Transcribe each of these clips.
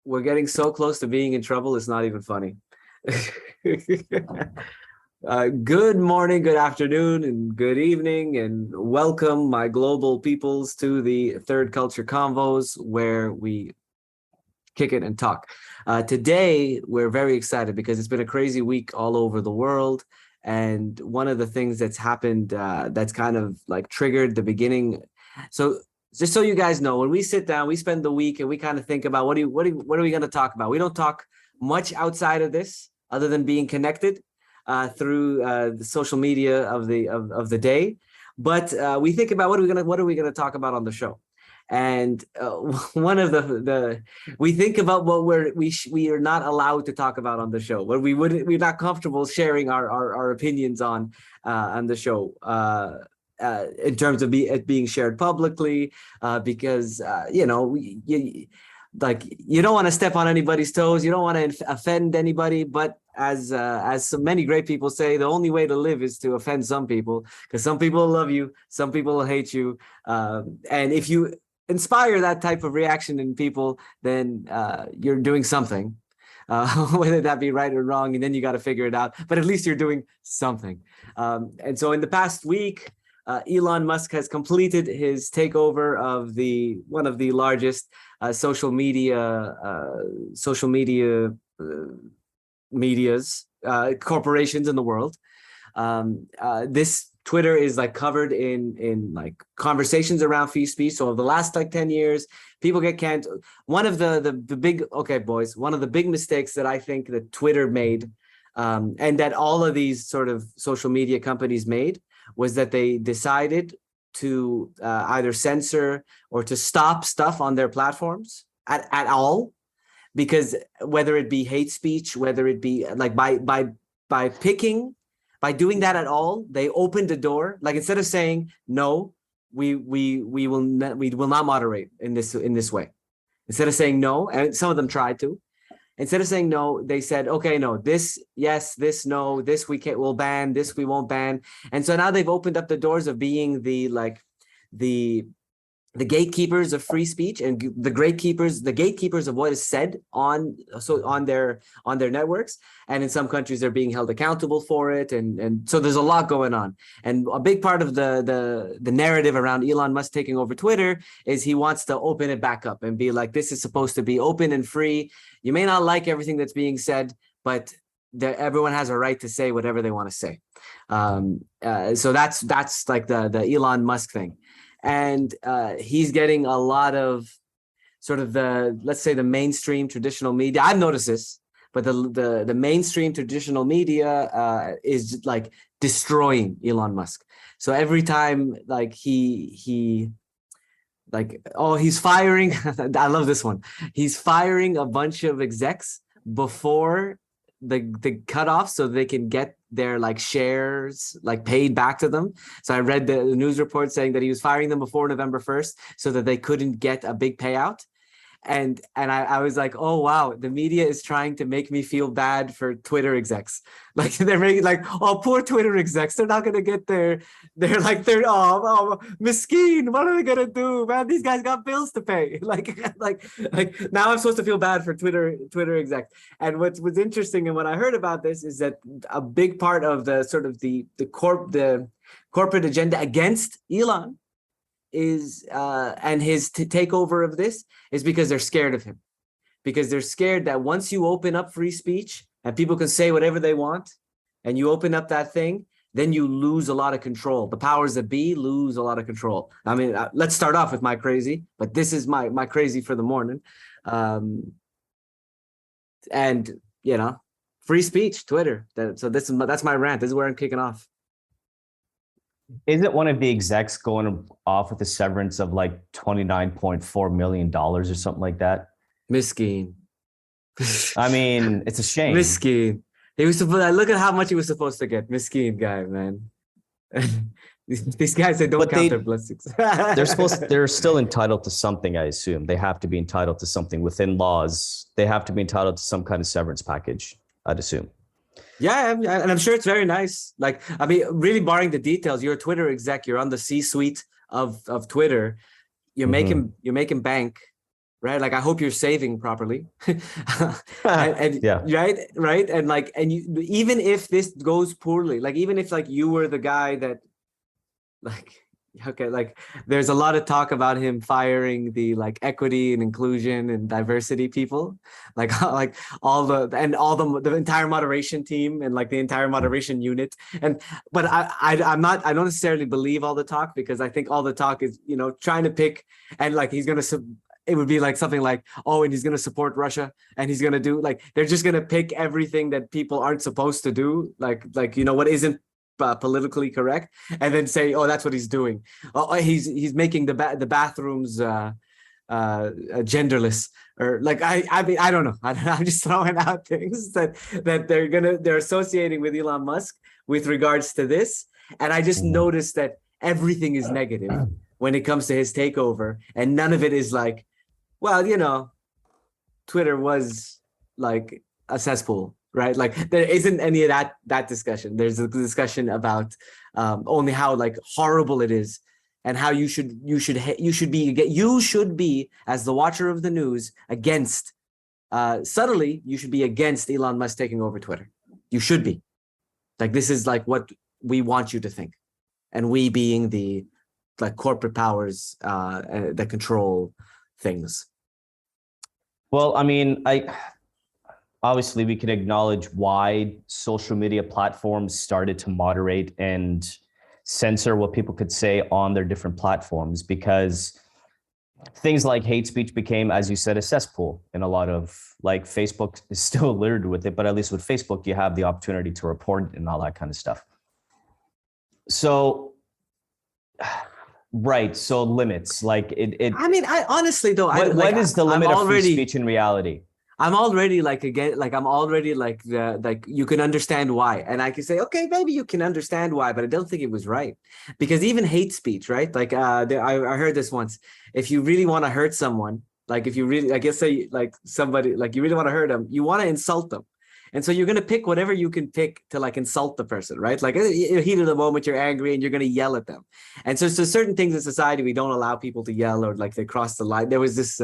We're getting so close to being in trouble, it's not even funny. Good morning, good afternoon, and good evening, and welcome, my global peoples, to the Third Culture Convos, where we kick it and talk. Today, we're very excited because it's been a crazy week all over the world. And one of the things that's happened that's kind of like triggered the beginning. So just so you guys know, when we sit down, we spend the week and we kind of think about what are we going to talk about? We don't talk much outside of this other than being connected through the social media of the day. But we think about what are we gonna talk about on the show? And one of we think about what we are not allowed to talk about on the show, what we're not comfortable sharing our opinions on the show. In terms of it being shared publicly, because you don't want to step on anybody's toes, you don't want to offend anybody, but as so many great people say, the only way to live is to offend some people, because some people will love you, some people will hate you, and if you inspire that type of reaction in people, then you're doing something. Whether that be right or wrong, and then you got to figure it out, but at least you're doing something. And so in the past week, Elon Musk has completed his takeover of one of the largest social media corporations in the world. This Twitter is like covered in like conversations around free speech. So over the last like 10 years, people get canceled. One of the big, okay, boys, one of the big mistakes that I think that Twitter made, and that all of these sort of social media companies made, was that they decided to either censor or to stop stuff on their platforms at all, because whether it be hate speech, whether it be like by doing that at all, they opened the door. Like, instead of saying no, we will not moderate in this way. Instead of saying no, and some of them tried to. Instead of saying no, they said, okay, no, this, yes, this, no, this we'll ban, this we won't ban. And so now they've opened up the doors of being the gatekeepers of free speech, and the gatekeepers of what is said on their networks. And in some countries, they're being held accountable for it. And so there's a lot going on. And a big part of the narrative around Elon Musk taking over Twitter is he wants to open it back up and be like, this is supposed to be open and free. You may not like everything that's being said, but everyone has a right to say whatever they want to say. So that's like the Elon Musk thing. And he's getting a lot of sort of let's say the mainstream traditional media. I've noticed this, but the mainstream traditional media is like destroying Elon Musk. So every time like he's firing, I love this one. He's firing a bunch of execs before the cutoff, so they can get their like shares like paid back to them. So I read the news report saying that he was firing them before November 1st so that they couldn't get a big payout. And I was like, oh wow, the media is trying to make me feel bad for Twitter execs. Like, they're making like, oh, poor Twitter execs, they're not gonna get they're miskeen, what are they gonna do, man? These guys got bills to pay. Like now I'm supposed to feel bad for Twitter execs. And what's interesting, and what I heard about this, is that a big part of the sort of the corporate agenda against Elon is and his takeover of this is because they're scared of him, because they're scared that once you open up free speech and people can say whatever they want, and you open up that thing, then you lose a lot of control. The powers that be lose a lot of control. I mean, let's start off with my crazy, but this is my crazy for the morning. And free speech, Twitter. So that's my rant. This is where I'm kicking off. Isn't one of the execs going off with a severance of like $29.4 million or something like that? Miskeen. I mean, it's a shame. Miskeen. He was supposed. Look at how much he was supposed to get. Miskeen guy, man. These guys, they don't count their blessings. They're still entitled to something, I assume. They have to be entitled to something within laws. They have to be entitled to some kind of severance package, I'd assume. Yeah, and I'm sure it's very nice. Like, I mean, really barring the details, you're a Twitter exec, you're on the C-suite of Twitter, you're making bank. right? Like, I hope you're saving properly. and Yeah. right. And like, and you, even if this goes poorly, like, even if like you were the guy that, like, okay, like, there's a lot of talk about him firing the like equity and inclusion and diversity people, like like all the entire moderation team and like the entire moderation unit. And but I don't necessarily believe all the talk, because I think all the talk is, you know, trying to pick, and like he's gonna it would be like something like, oh, and he's going to support Russia, and he's going to do, like, they're just going to pick everything that people aren't supposed to do, like, you know, what isn't politically correct, and then say, oh, that's what he's doing. Oh, he's making the bathrooms genderless, or like, I mean, I don't know. I'm just throwing out things that they're associating with Elon Musk with regards to this, and I just noticed that everything is negative when it comes to his takeover, and none of it is like, well, you know, Twitter was like a cesspool, right? Like, there isn't any of that discussion. There's a discussion about only how like horrible it is, and how you should be, as the watcher of the news, against subtly, you should be against Elon Musk taking over Twitter. You should be, like, this is like what we want you to think, and we being the like corporate powers that control things. Well, I mean, obviously we can acknowledge why social media platforms started to moderate and censor what people could say on their different platforms, because things like hate speech became, as you said, a cesspool. In a lot of, like, Facebook is still littered with it, but at least with Facebook, you have the opportunity to report it and all that kind of stuff. So, right. So limits, like I mean, I honestly though, what is the limit of free speech in reality? I'm already like, again, like, I'm already like like, you can understand why, and I can say, okay, maybe you can understand why, but I don't think it was right, because even hate speech, right? Like, I heard this once. If you really want to hurt someone, like, if you really, I guess, say, like, somebody, like, you really want to hurt them, you want to insult them. And so you're going to pick whatever you can pick to like insult the person, right? Like, in heat of the moment, you're angry and you're going to yell at them. And so certain things in society, we don't allow people to yell, or like they cross the line. There was this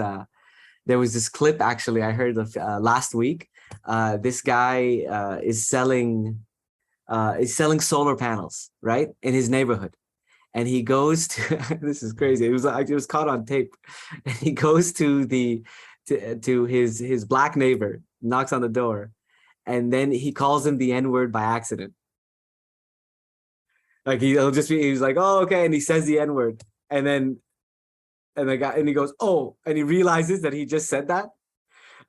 clip, actually, I heard of last week. This guy is selling solar panels, right, in his neighborhood. And he goes to this is crazy. It was caught on tape. And he goes to his black neighbor, knocks on the door, and then he calls him the N-word by accident. Like, he's like, oh, okay, and he says the N-word, and then he goes, oh, and he realizes that he just said that,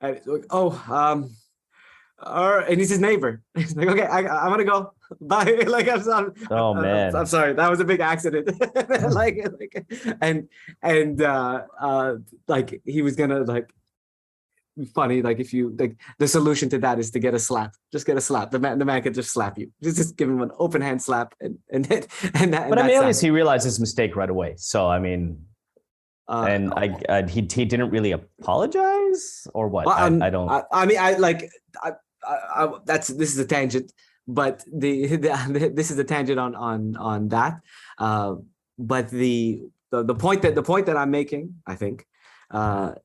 and he's like, oh, and he's his neighbor. He's like, okay, I'm gonna go, bye. Like, I'm sorry, that was a big accident. Like he was gonna, like, funny, like, if you, like, the solution to that is to get a slap. Just get a slap. The man could just slap you. Just give him an open hand slap, and that. But I mean, at least he realized his mistake right away. So I mean, he didn't really apologize, or what? Well, I don't. I mean, this is a tangent, but this is a tangent on that. But the point that I'm making, I think,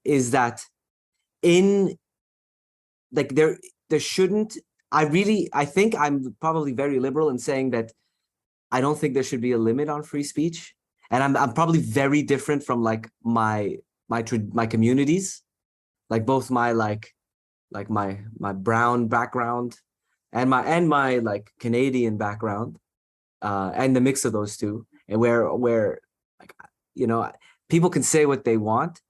is that, in, like, there shouldn't, I think I'm probably very liberal in saying that I don't think there should be a limit on free speech, and I'm probably very different from like my communities, like both my my brown background and my like Canadian background, and the mix of those two, and where like, you know, people can say what they want.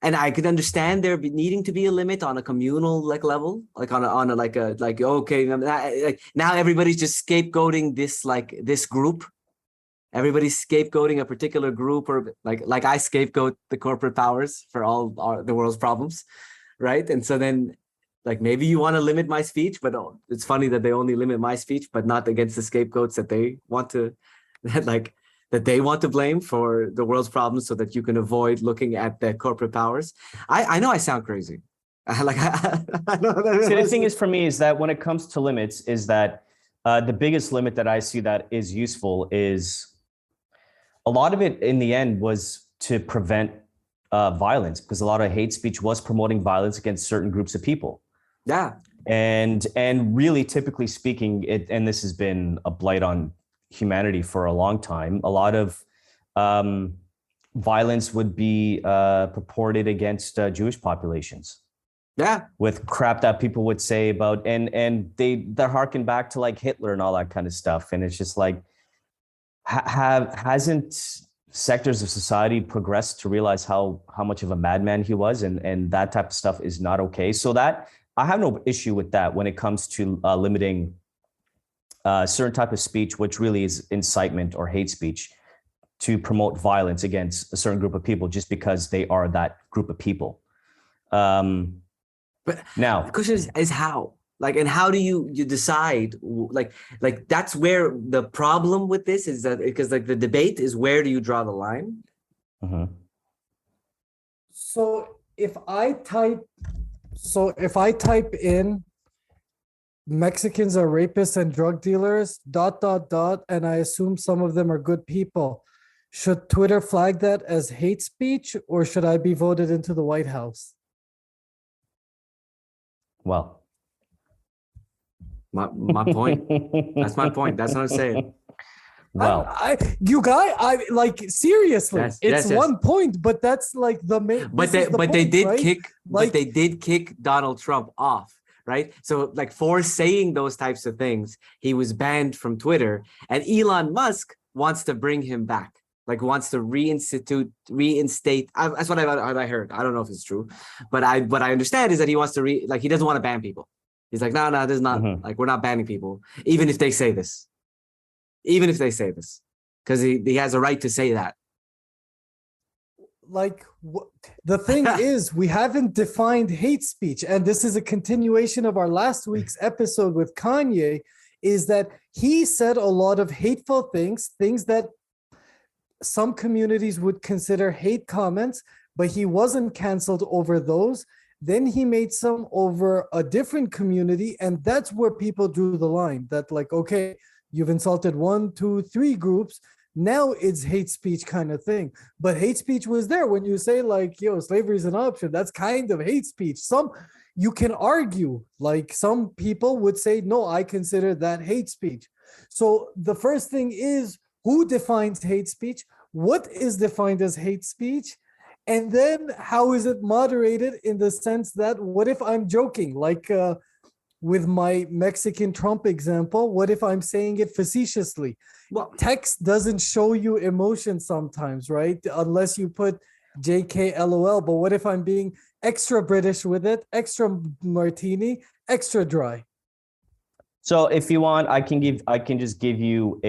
And I could understand there needing to be a limit on a communal like level, like on a like, okay, like, now everybody's just scapegoating this group. Everybody's scapegoating a particular group, or like I scapegoat the corporate powers for all the world's problems, right? And so then, like, maybe you want to limit my speech, but it's funny that they only limit my speech, but not against the scapegoats that they want to, that they want to blame for the world's problems, so that you can avoid looking at the corporate powers. I know I sound crazy. I know. See, the thing is, for me, is that when it comes to limits, is that the biggest limit that I see that is useful is, a lot of it in the end was to prevent violence, because a lot of hate speech was promoting violence against certain groups of people. Yeah. And really, typically speaking, and this has been a blight on humanity for a long time. A lot of violence would be purported against Jewish populations. Yeah. With crap that people would say about, and they're harking back to like Hitler and all that kind of stuff. And it's just like, hasn't sectors of society progressed to realize how much of a madman he was, and that type of stuff is not okay. So that I have no issue with that when it comes to limiting certain type of speech, which really is incitement or hate speech, to promote violence against a certain group of people just because they are that group of people. But now the question is how? Like, and how do you decide? Like that's where the problem with this is, that because like the debate is, where do you draw the line? Mm-hmm. So if I type in Mexicans are rapists and drug dealers, ... and I assume some of them are good people, should Twitter flag that as hate speech, or should I be voted into the White House? Well, my point. That's my point. That's what I'm saying. Well, I like, seriously, Yes, it's yes, yes. 1 point, but that's like the main. But they did kick Donald Trump off, right? So like, for saying those types of things, he was banned from Twitter, and Elon Musk wants to bring him back. Like, wants to reinstate. That's what I heard. I don't know if it's true, but what I understand is that he wants to he doesn't want to ban people. He's like, no, this is not, like, we're not banning people, even if they say this, because he has a right to say that. Like, the thing is, we haven't defined hate speech, and this is a continuation of our last week's episode with Kanye, is that he said a lot of hateful things that some communities would consider hate comments, but he wasn't canceled over those. Then he made some over a different community, and that's where people drew the line, that like, okay, you've insulted 1, 2, 3 groups, now it's hate speech kind of thing. But hate speech was there when you say like, yo, slavery is an option. That's kind of hate speech. You can argue, like some people would say, no, I consider that hate speech. So the first thing is, who defines hate speech? What is defined as hate speech? And then how is it moderated, in the sense that, what if I'm joking? Like with my Mexican Trump example, what if I'm saying it facetiously? Well, text doesn't show you emotion sometimes, right? Unless you put JK LOL. But what if I'm being extra British with it, extra martini, extra dry? so if you want, I can just give you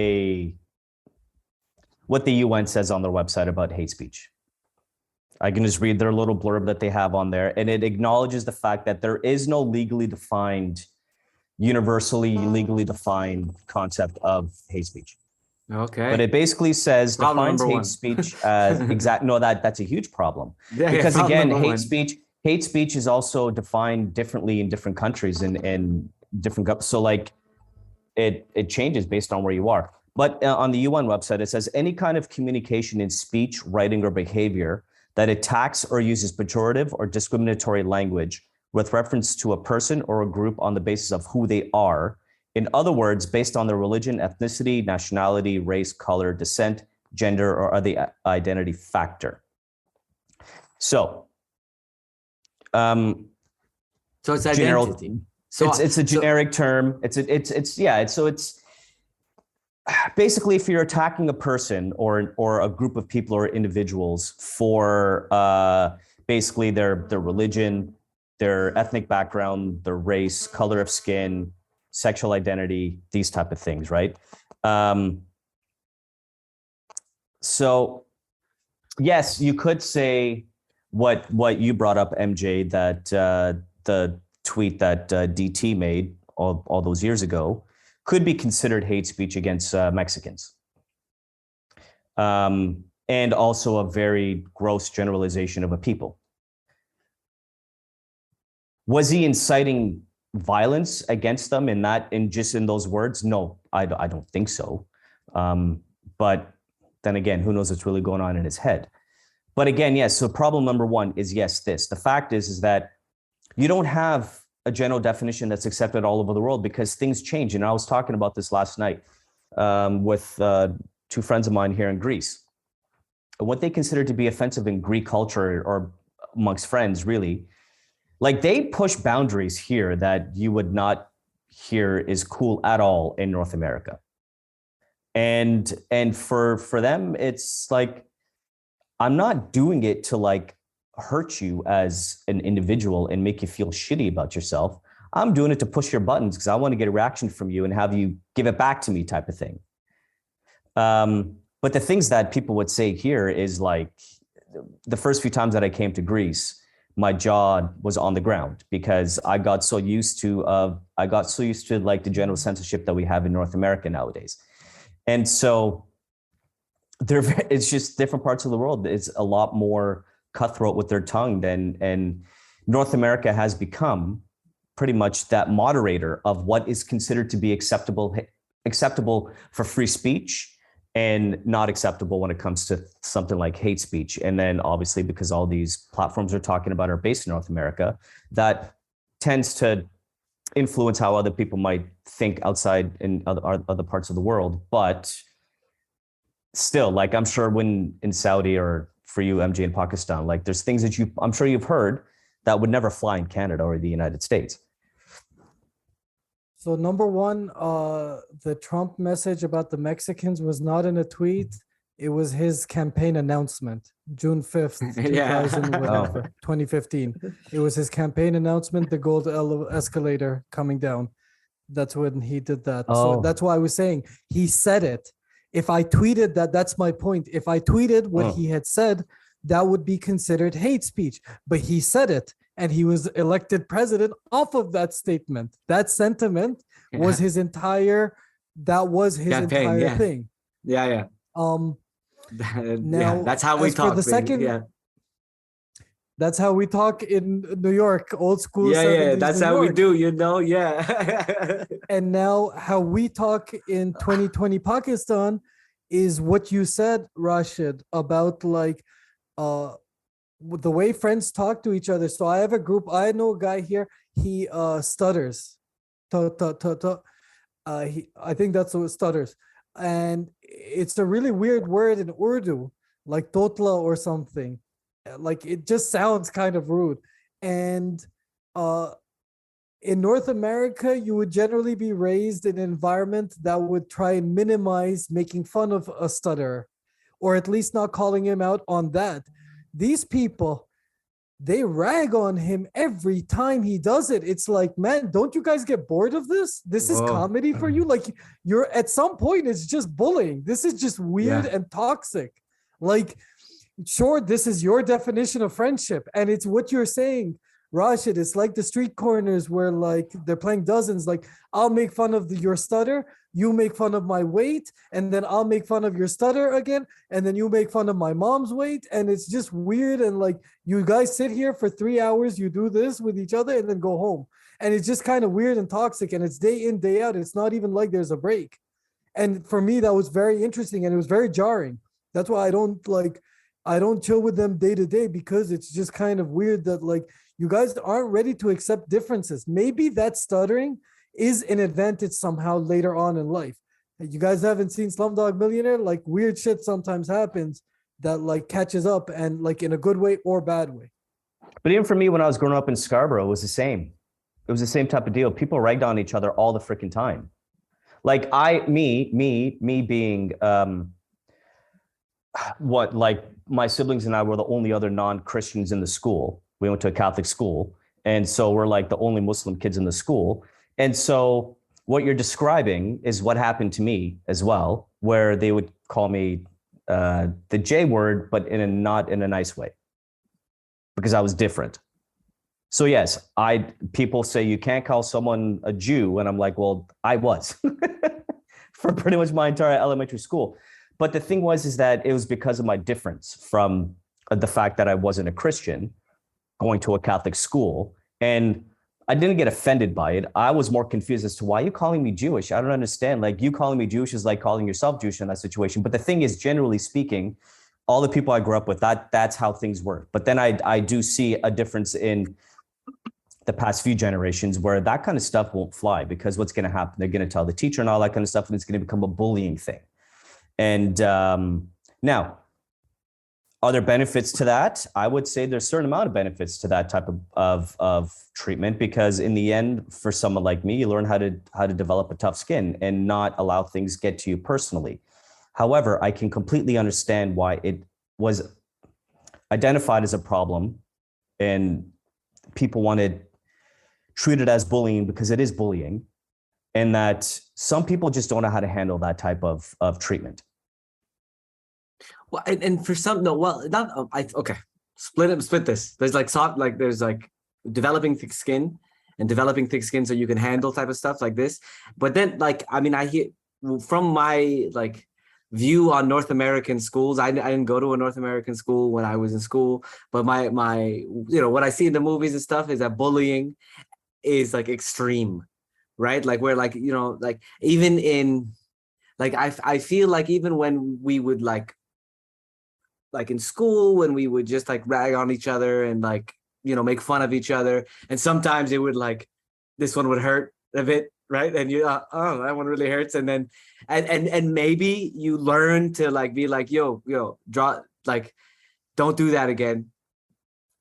what the UN says on their website about hate speech. I can just read their little blurb that they have on there, and it acknowledges the fact that there is no universally legally defined concept of hate speech. Okay. But it basically says Problem defines number hate one. speech as that's a huge problem. Yeah, Because problem again, number hate speech is also defined differently in different countries and different, so like it changes based on where you are. But on the UN website, it says any kind of communication in speech, writing, or behavior that attacks or uses pejorative or discriminatory language with reference to a person or a group on the basis of who they are. In other words, based on their religion, ethnicity, nationality, race, color, descent, gender, or other identity factor. So, So it's identity. It's a generic term. It's basically, if you're attacking a person or a group of people or individuals for basically their religion, their ethnic background, their race, color of skin, sexual identity, these type of things, right? So yes, you could say what you brought up, MJ, that the tweet that DT made all those years ago could be considered hate speech against Mexicans. And also a very gross generalization of a people. Was he inciting violence against them in those words? No, I don't think so. But then again, who knows what's really going on in his head? But again, yes. So problem number one is yes, this. The fact is that you don't have a general definition that's accepted all over the world because things change. And I was talking about this last night with two friends of mine here in Greece. What they consider to be offensive in Greek culture or amongst friends, really, like they push boundaries here that you would not hear is cool at all in North America. And for them, it's like, I'm not doing it to like hurt you as an individual and make you feel shitty about yourself. I'm doing it to push your buttons because I want to get a reaction from you and have you give it back to me type of thing. But the things that people would say here is like, the first few times that I came to Greece, my jaw was on the ground because I got so used to like the general censorship that we have in North America nowadays. And so it's just different parts of the world. It's a lot more cutthroat with their tongue and North America has become pretty much that moderator of what is considered to be acceptable for free speech and not acceptable when it comes to something like hate speech. And then obviously, because all these platforms we're talking about are based in North America, that tends to influence how other people might think outside in other parts of the world. But still, like I'm sure when in Saudi or for you, MJ, in Pakistan, like there's things that I'm sure you've heard that would never fly in Canada or the United States. So number one, the Trump message about the Mexicans was not in a tweet. It was his campaign announcement, June 5th, 2015. It was his campaign announcement, the gold escalator coming down. That's when he did that. So that's why I was saying he said it. If I tweeted that, that's my point. If I tweeted what he had said, that would be considered hate speech. But he said it. And he was elected president off of that statement. That sentiment was his entire, campaign, thing. Yeah. Now, that's how we talk. That's how we talk in New York, old school. Yeah, that's New how York. we do, yeah. And now how we talk in 2020 Pakistan is what you said, Rashed, about like, the way friends talk to each other. So I have a group. I know a guy here. He stutters. I think that's what stutters. And it's a really weird word in Urdu, like totla or something. Like it just sounds kind of rude. And in North America, you would generally be raised in an environment that would try and minimize making fun of a stutterer, or at least not calling him out on that. These people, they rag on him every time he does it. It's like, man, don't you guys get bored of this? This is comedy for you. Like you're at some point, it's just bullying. This is just weird and toxic. Like, sure, this is your definition of friendship. And it's what you're saying, Rashed. It's like the street corners where like they're playing dozens. Like I'll make fun of your stutter. You make fun of my weight, and then I'll make fun of your stutter again, and then you make fun of my mom's weight, and it's just weird. And like you guys sit here for 3 hours, you do this with each other, and then go home, and it's just kind of weird and toxic. And it's day in, day out. It's not even like there's a break. And for me, that was very interesting, and it was very jarring. That's why I don't chill with them day to day, because it's just kind of weird that like you guys aren't ready to accept differences. Maybe that stuttering is an advantage somehow later on in life. You guys haven't seen Slumdog Millionaire? Like weird shit sometimes happens that like catches up, and like in a good way or bad way. But even for me, when I was growing up in Scarborough, it was the same. It was the same type of deal. People ragged on each other all the freaking time. Like me being like my siblings and I were the only other non-Christians in the school. We went to a Catholic school. And so we're like the only Muslim kids in the school. And so what you're describing is what happened to me as well, where they would call me the J word, but not in a nice way, because I was different. So yes, people say you can't call someone a Jew, and I'm like, well, I was for pretty much my entire elementary school. But the thing is that it was because of my difference from the fact that I wasn't a Christian going to a Catholic school. And I didn't get offended by it. I was more confused as to why are you calling me Jewish? I don't understand. Like you calling me Jewish is like calling yourself Jewish in that situation. But the thing is, generally speaking, all the people I grew up with, that's how things work. But then I do see a difference in the past few generations where that kind of stuff won't fly, because what's going to happen? They're going to tell the teacher and all that kind of stuff, and it's going to become a bullying thing. And now, are there benefits to that? I would say there's a certain amount of benefits to that type of treatment, because in the end, for someone like me, you learn how to develop a tough skin and not allow things get to you personally. However, I can completely understand why it was identified as a problem and people wanted treat it as bullying, because it is bullying, and that some people just don't know how to handle that type of treatment. Well, and for some, no, well, not okay. Split this. There's like soft, like there's like developing thick skin and developing thick skin so you can handle type of stuff like this. But then, like, I mean, I hear from my like view on North American schools. I didn't go to a North American school when I was in school, but my what I see in the movies and stuff is that bullying is like extreme, right? Like where like like even in like I feel like even when we would like in school, when we would just like rag on each other and like make fun of each other, and sometimes it would like this one would hurt a bit, right? And you oh, that one really hurts, and then and maybe you learn to like be like yo draw, like don't do that again,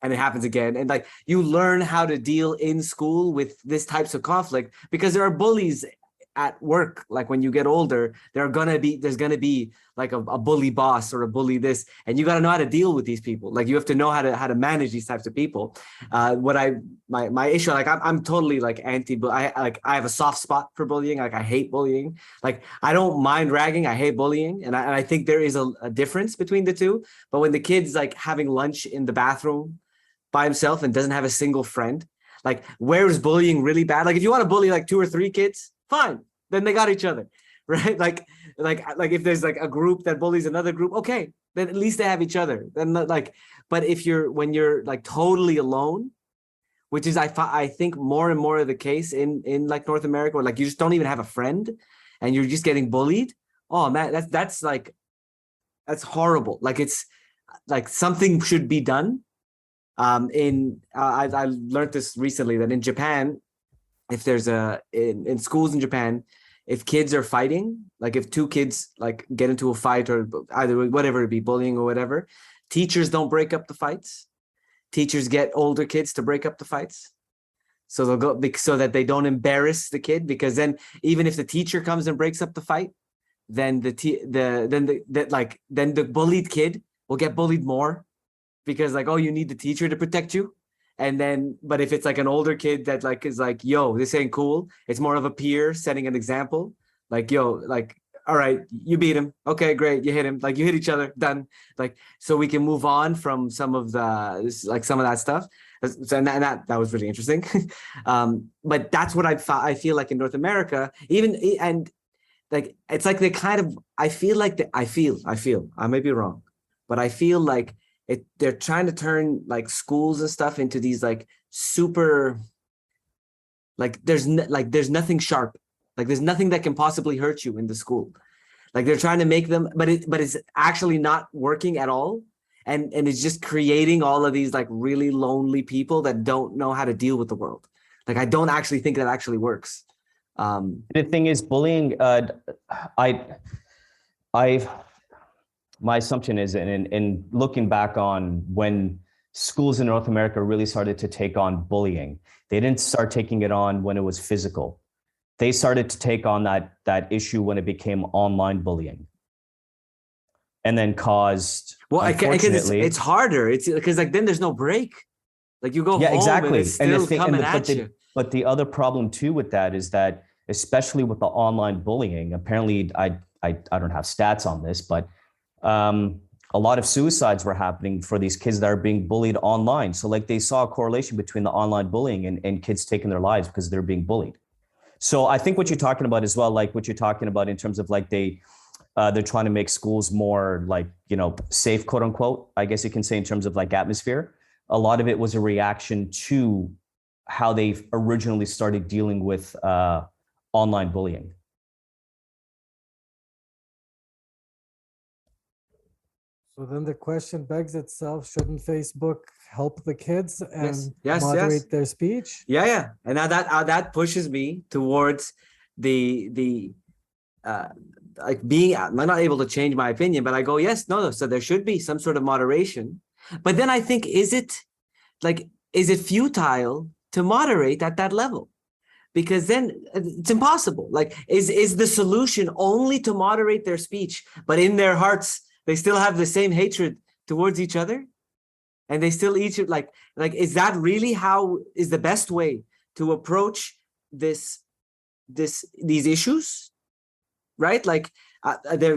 and it happens again, and like you learn how to deal in school with this types of conflict, because there are bullies at work. Like when you get older, there's gonna be like a bully boss or a bully this, and you got to know how to deal with these people. Like you have to know how to manage these types of people. My issue, like I'm totally like anti, but I have a soft spot for bullying. Like I hate bullying. Like I don't mind ragging, I hate bullying, and I think there is a difference between the two. But when the kid's like having lunch in the bathroom by himself and doesn't have a single friend, like where is bullying really bad? Like if you want to bully like 2 or 3 kids, fine, then they got each other, right? Like if there's like a group that bullies another group, okay, then at least they have each other. Then like, but when you're like totally alone, which is I think more and more of the case in like North America, where like you just don't even have a friend and you're just getting bullied. Oh man, that's horrible. Like it's like something should be done. I learned this recently that in Japan, if there's in schools in Japan, if kids are fighting, like if 2 kids like get into a fight or either whatever it be, bullying or whatever, teachers don't break up the fights. Teachers get older kids to break up the fights. So they'll go so that they don't embarrass the kid, because then even if the teacher comes and breaks up the fight, then the bullied kid will get bullied more, because like, oh, you need the teacher to protect you. And then, but if it's like an older kid that like is like, yo, this ain't cool, it's more of a peer setting an example. Like, yo, like, all right, you beat him. Okay, great. You hit him. Like you hit each other. Done. Like, so we can move on from some of that stuff. So and that was really interesting. But that's what I feel like in North America, even, and like, it's like they kind of, I feel, I may be wrong, but I feel like they're trying to turn like schools and stuff into these like super, like there's nothing sharp, like there's nothing that can possibly hurt you in the school. Like they're trying to make them, but it's actually not working at all, and it's just creating all of these like really lonely people that don't know how to deal with the world. Like I don't actually think that actually works. The thing is, bullying. My assumption is, in looking back on when schools in North America really started to take on bullying, they didn't start taking it on when it was physical. They started to take on that issue when it became online bullying, and then caused. Well, unfortunately, it's harder. It's because like then there's no break. Like you go home, exactly, and it's still coming at you. But the other problem too with that is that, especially with the online bullying, apparently I don't have stats on this, but a lot of suicides were happening for these kids that are being bullied online. So like they saw a correlation between the online bullying and kids taking their lives because they're being bullied. So I think what you're talking about as well, like what you're talking about in terms of like they're trying to make schools more like, safe, quote unquote, I guess you can say, in terms of like atmosphere. A lot of it was a reaction to how they originally started dealing with online bullying. So then the question begs itself, shouldn't Facebook help the kids and Yes. moderate their speech? Yeah. And now that pushes me towards the uh like being, I'm not able to change my opinion, but I go, yes, no. So there should be some sort of moderation. But then I think, is it futile to moderate at that level? Because then it's impossible. Like, is the solution only to moderate their speech, but in their hearts they still have the same hatred towards each other, and they still each like is that really how is the best way to approach these issues, right? Like there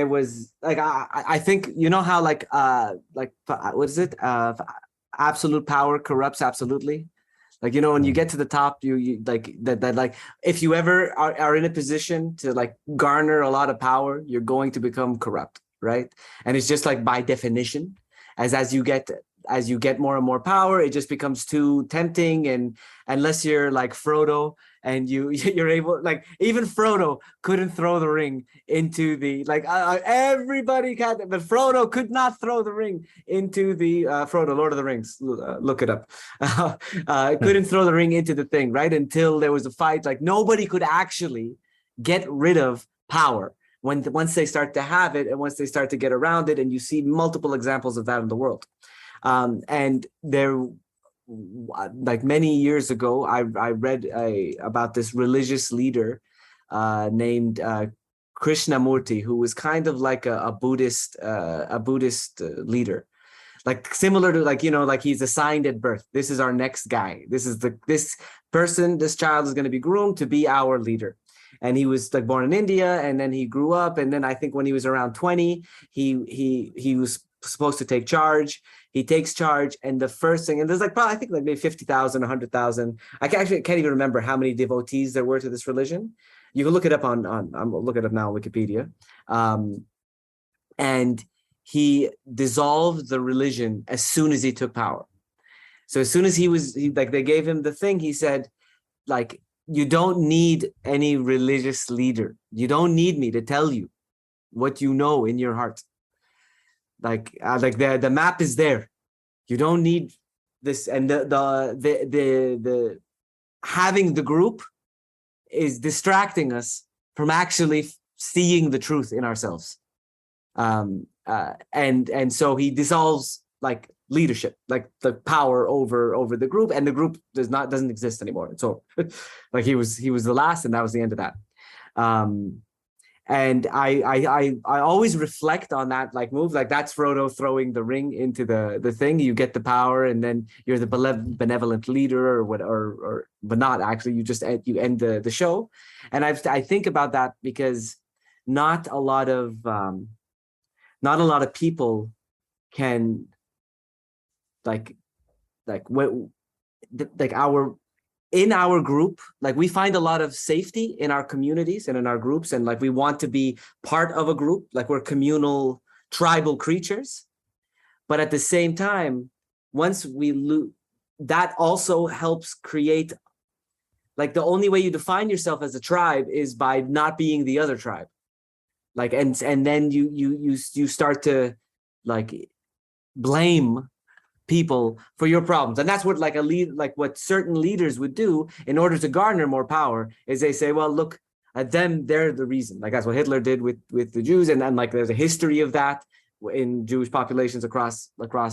was like I think, you know how like what is it, absolute power corrupts absolutely. Like, you know, when you get to the top, you like that like if you ever are in a position to like garner a lot of power, you're going to become corrupt, right? And it's just like by definition, as you get more and more power, it just becomes too tempting. And unless you're like Frodo and you're able, like even Frodo couldn't throw the ring into the like everybody can, but Frodo could not throw the ring into the Frodo, Lord of the Rings, look it up. Couldn't throw the ring into the thing, right? Until there was a fight. Like nobody could actually get rid of power once they start to have it, and once they start to get around it. And you see multiple examples of that in the world. And there, like many years ago, I read about this religious leader named Krishnamurti, who was kind of like a Buddhist leader, like similar to, like, you know, like he's assigned at birth. This is our next guy. This person, this child is going to be groomed to be our leader. And he was like born in India, and then he grew up. And then I think when he was around 20, he was supposed to take charge. He takes charge, and the first thing, and there's like probably I think like maybe 50,000, 100,000. I can't even remember how many devotees there were to this religion. You can look it up on I'm look it up now on Wikipedia. And he dissolved the religion as soon as he took power. So as soon as they gave him the thing, he said, like, you don't need any religious leader. You don't need me to tell you what you know in your heart. Like the map is there. You don't need this. And the having the group is distracting us from actually seeing the truth in ourselves. And so he dissolves like leadership, like the power over the group, and the group doesn't exist anymore. So like he was the last, and that was the end of that. And I always reflect on that like move, like that's Frodo throwing the ring into the thing. You get the power, and then you're the benevolent leader, or what, or but not actually. You just end the show. And I think about that because not a lot of people can like in our group, like we find a lot of safety in our communities and in our groups, and like we want to be part of a group, like we're communal tribal creatures. But at the same time, once we lose, that also helps create, like the only way you define yourself as a tribe is by not being the other tribe. Like and then you start to like blame people for your problems. And that's what like what certain leaders would do in order to garner more power, is they say, well, look at them, they're the reason. Like that's what Hitler did with the Jews. And then like there's a history of that in Jewish populations across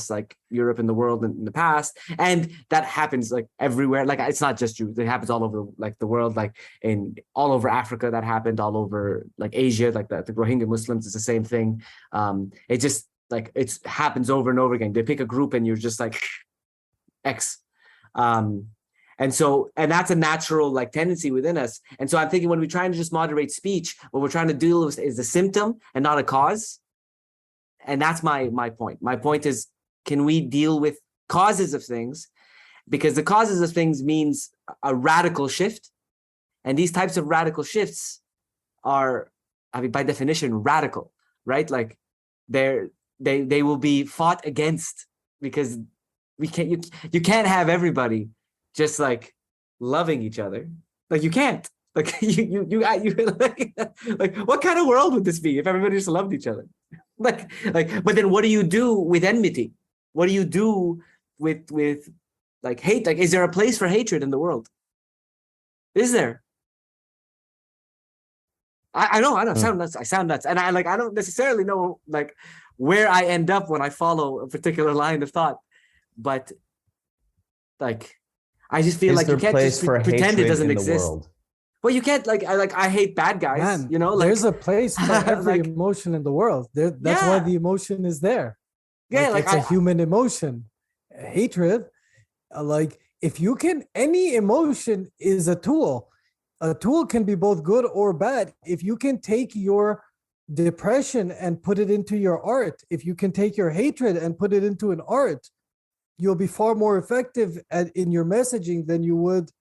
like Europe and the world in the past. And that happens like everywhere. Like it's not just Jews, it happens all over like the world, like all over Africa, that happened all over like Asia, like the Rohingya Muslims is the same thing. It just like it happens over and over again. They pick a group and you're just like X. And that's a natural like tendency within us. And so I'm thinking when we're trying to just moderate speech, what we're trying to deal with is the symptom and not a cause. And that's my point. My point is, can we deal with causes of things? Because the causes of things means a radical shift. And these types of radical shifts are, I mean, by definition, radical, right? Like they will be fought against, because you can't have everybody just like loving each other. Like you can't. Like like what kind of world would this be if everybody just loved each other? But then what do you do with enmity? What do you do with like hate? Like, is there a place for hatred in the world? Is there? I know, I sound nuts. I sound nuts. And I don't necessarily know like where I end up when I follow a particular line of thought. But like I just feel like you can't just pretend it doesn't exist. Well, you can't I hate bad guys. Man, You know, there's a place for every emotion in the world. That's why the emotion is there. Yeah, it's a human emotion. Hatred, like if you can, any emotion is a tool. A tool can be both good or bad. If you can take your depression and put it into your art, if you can take your hatred and put it into an art, you'll be far more effective in your messaging than you would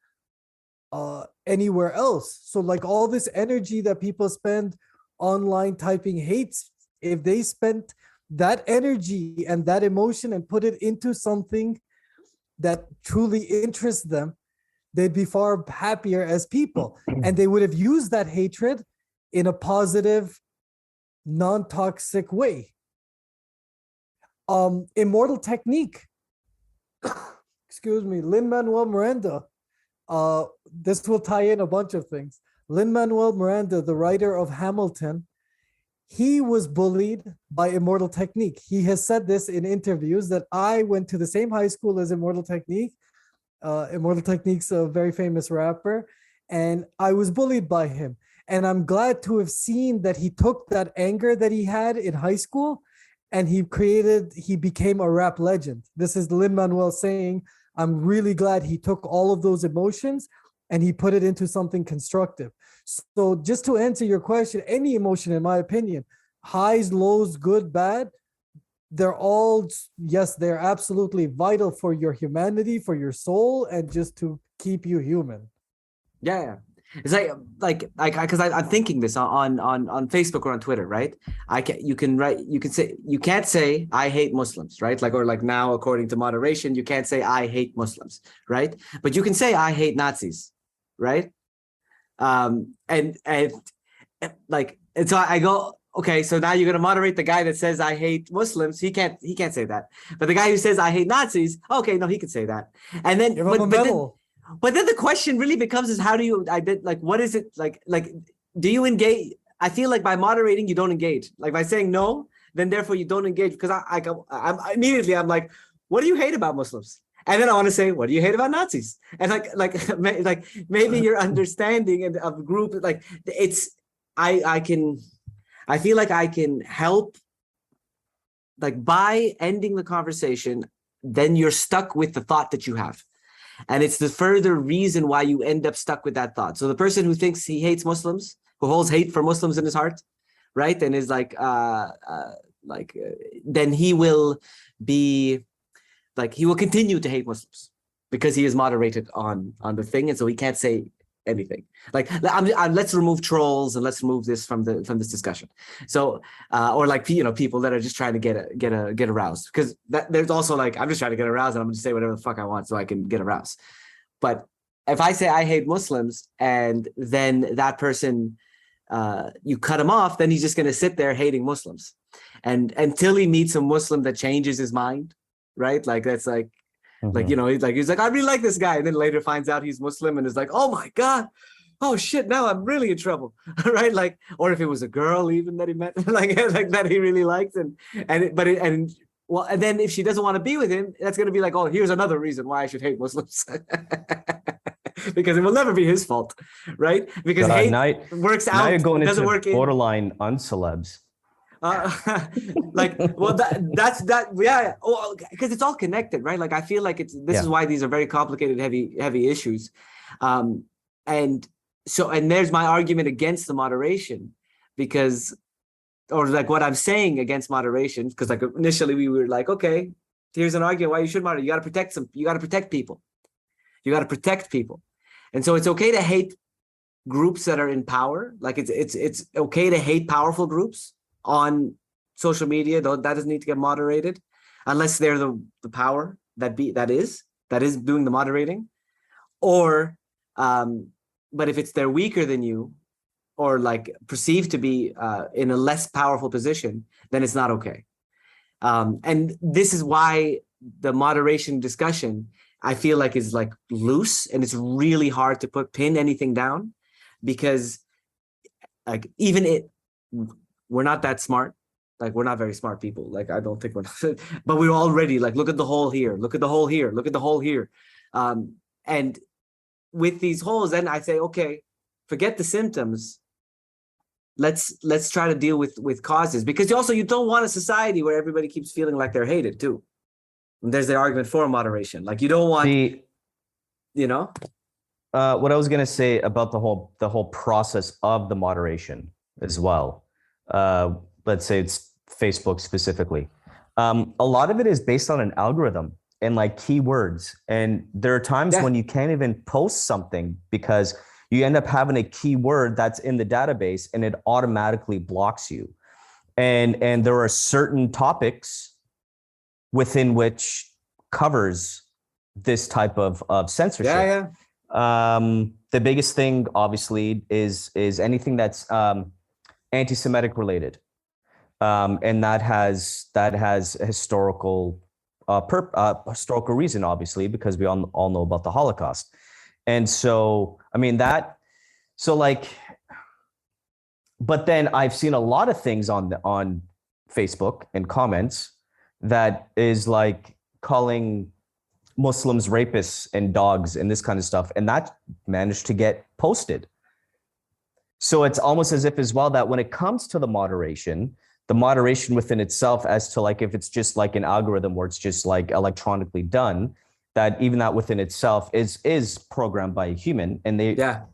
anywhere else. So like all this energy that people spend online typing hates, if they spent that energy and that emotion and put it into something that truly interests them, they'd be far happier as people. And they would have used that hatred in a positive, non-toxic way. Immortal Technique. Excuse me, Lin-Manuel Miranda. This will tie in a bunch of things. Lin-Manuel Miranda, the writer of Hamilton, he was bullied by Immortal Technique. He has said this in interviews that I went to the same high school as Immortal Technique. Immortal Technique's a very famous rapper, and I was bullied by him. And I'm glad to have seen that he took that anger that he had in high school and he became a rap legend. This is Lin-Manuel saying, I'm really glad he took all of those emotions and he put it into something constructive. So just to answer your question, any emotion, in my opinion, highs, lows, good, bad, they're all, yes, they're absolutely vital for your humanity, for your soul, and just to keep you human. Yeah. It's because I'm thinking this on Facebook or on Twitter, right? You can't say I hate Muslims, right? Or now, according to moderation, you can't say I hate Muslims, right? But you can say I hate Nazis, right? And so I go, okay, so now you're gonna moderate the guy that says I hate Muslims. He can't say that. But the guy who says I hate Nazis, okay, no, he can say that. And then give him a medal. But then the question really becomes is how do you what is it like do you engage? I feel like by moderating you don't engage. Like by saying no, then therefore you don't engage, because I'm immediately I'm like, what do you hate about Muslims? And then I want to say, what do you hate about Nazis? And maybe your understanding of group, I feel like I can help, by ending the conversation, then you're stuck with the thought that you have. And it's the further reason why you end up stuck with that thought. So the person who thinks he hates Muslims, who holds hate for Muslims in his heart, right? And is then he will be he will continue to hate Muslims because he is moderated on the thing. And so he can't say anything. Let's remove trolls and let's remove this from this discussion. So people that are just trying to get aroused, because there's also I'm just trying to get aroused and I'm just say whatever the fuck I want so I can get aroused. But if I say I hate Muslims and then that person you cut him off, then he's just going to sit there hating Muslims, and until he meets a Muslim that changes his mind, right? That's he's like, I really like this guy, and then later finds out he's Muslim and is like, oh my god, oh shit, now I'm really in trouble, right? Or if it was a girl even that he met, that he really liked, and then if she doesn't want to be with him, that's going to be like, oh, here's another reason why I should hate Muslims. Because it will never be his fault, right? Because hate works out. Now you're going into borderline uncelebs. Yeah. Because it's all connected, right? I feel like this is why these are very complicated, heavy issues, and there's my argument against the moderation, what I'm saying against moderation, because initially we were like, okay, here's an argument why you should moderate. You got to protect people. You got to protect people, and so it's okay to hate groups that are in power. It's okay to hate powerful groups on social media, though that doesn't need to get moderated unless they're the power that is doing the moderating, or but if it's they're weaker than you, or like perceived to be in a less powerful position, then it's not okay. And this is why the moderation discussion, I feel like, is like loose, and it's really hard to pin anything down, because like we're not that smart. Like, we're not very smart people. Like, I don't think we're not, but we're already like, look at the hole here, look at the hole here, look at the hole here. And with these holes, then I say, okay, forget the symptoms. Let's try to deal with causes, because you don't want a society where everybody keeps feeling like they're hated too. And there's the argument for moderation. Like, you don't want, what I was going to say about the whole process of the moderation as well. Let's say it's Facebook specifically. A lot of it is based on an algorithm and like keywords. And there are times when you can't even post something because you end up having a keyword that's in the database and it automatically blocks you. And there are certain topics within which covers this type of censorship. The biggest thing, obviously, is anything that's anti-Semitic related, and that has historical historical reason, obviously, because we all know about the Holocaust. And so, I mean, but then I've seen a lot of things on Facebook and comments that is like calling Muslims rapists and dogs and this kind of stuff, and that managed to get posted. So it's almost as if as well that when it comes to the moderation within itself, as to like if it's just like an algorithm where it's just like electronically done, that even that within itself is programmed by a human, and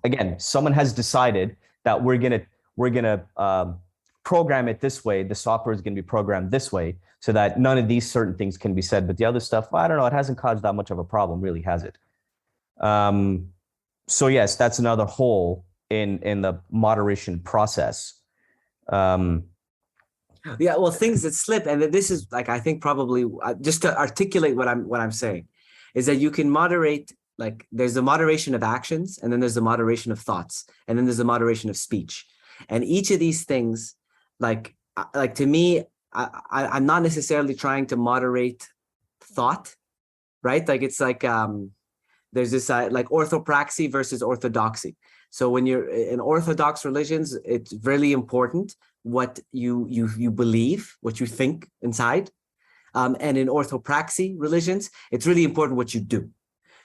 again, someone has decided that we're gonna program it this way. The software is gonna be programmed this way, so that none of these certain things can be said. But the other stuff, I don't know, it hasn't caused that much of a problem, really, has it? So yes, that's another hole in the moderation process. Well, things that slip, and this is like, I think probably just to articulate what I'm saying, is that you can moderate, like there's the moderation of actions, and then there's the moderation of thoughts, and then there's the moderation of speech. And each of these things, like to me, I'm not necessarily trying to moderate thought, right? Like, it's like there's this like orthopraxy versus orthodoxy. So when you're in Orthodox religions, it's really important what you believe, what you think inside. And in orthopraxy religions, it's really important what you do.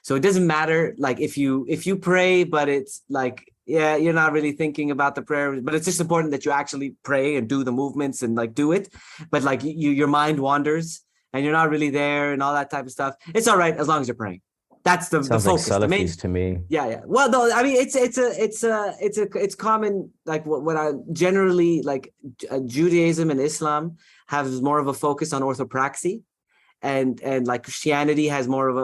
So it doesn't matter, like if you pray, but it's like, you're not really thinking about the prayer, but it's just important that you actually pray and do the movements and like do it. But like your mind wanders and you're not really there and all that type of stuff. It's all right as long as you're praying. That's the focus. Like Salafis to me. Yeah. Well, no, I mean, it's common. Like what I generally like, Judaism and Islam have more of a focus on orthopraxy, and like Christianity has more of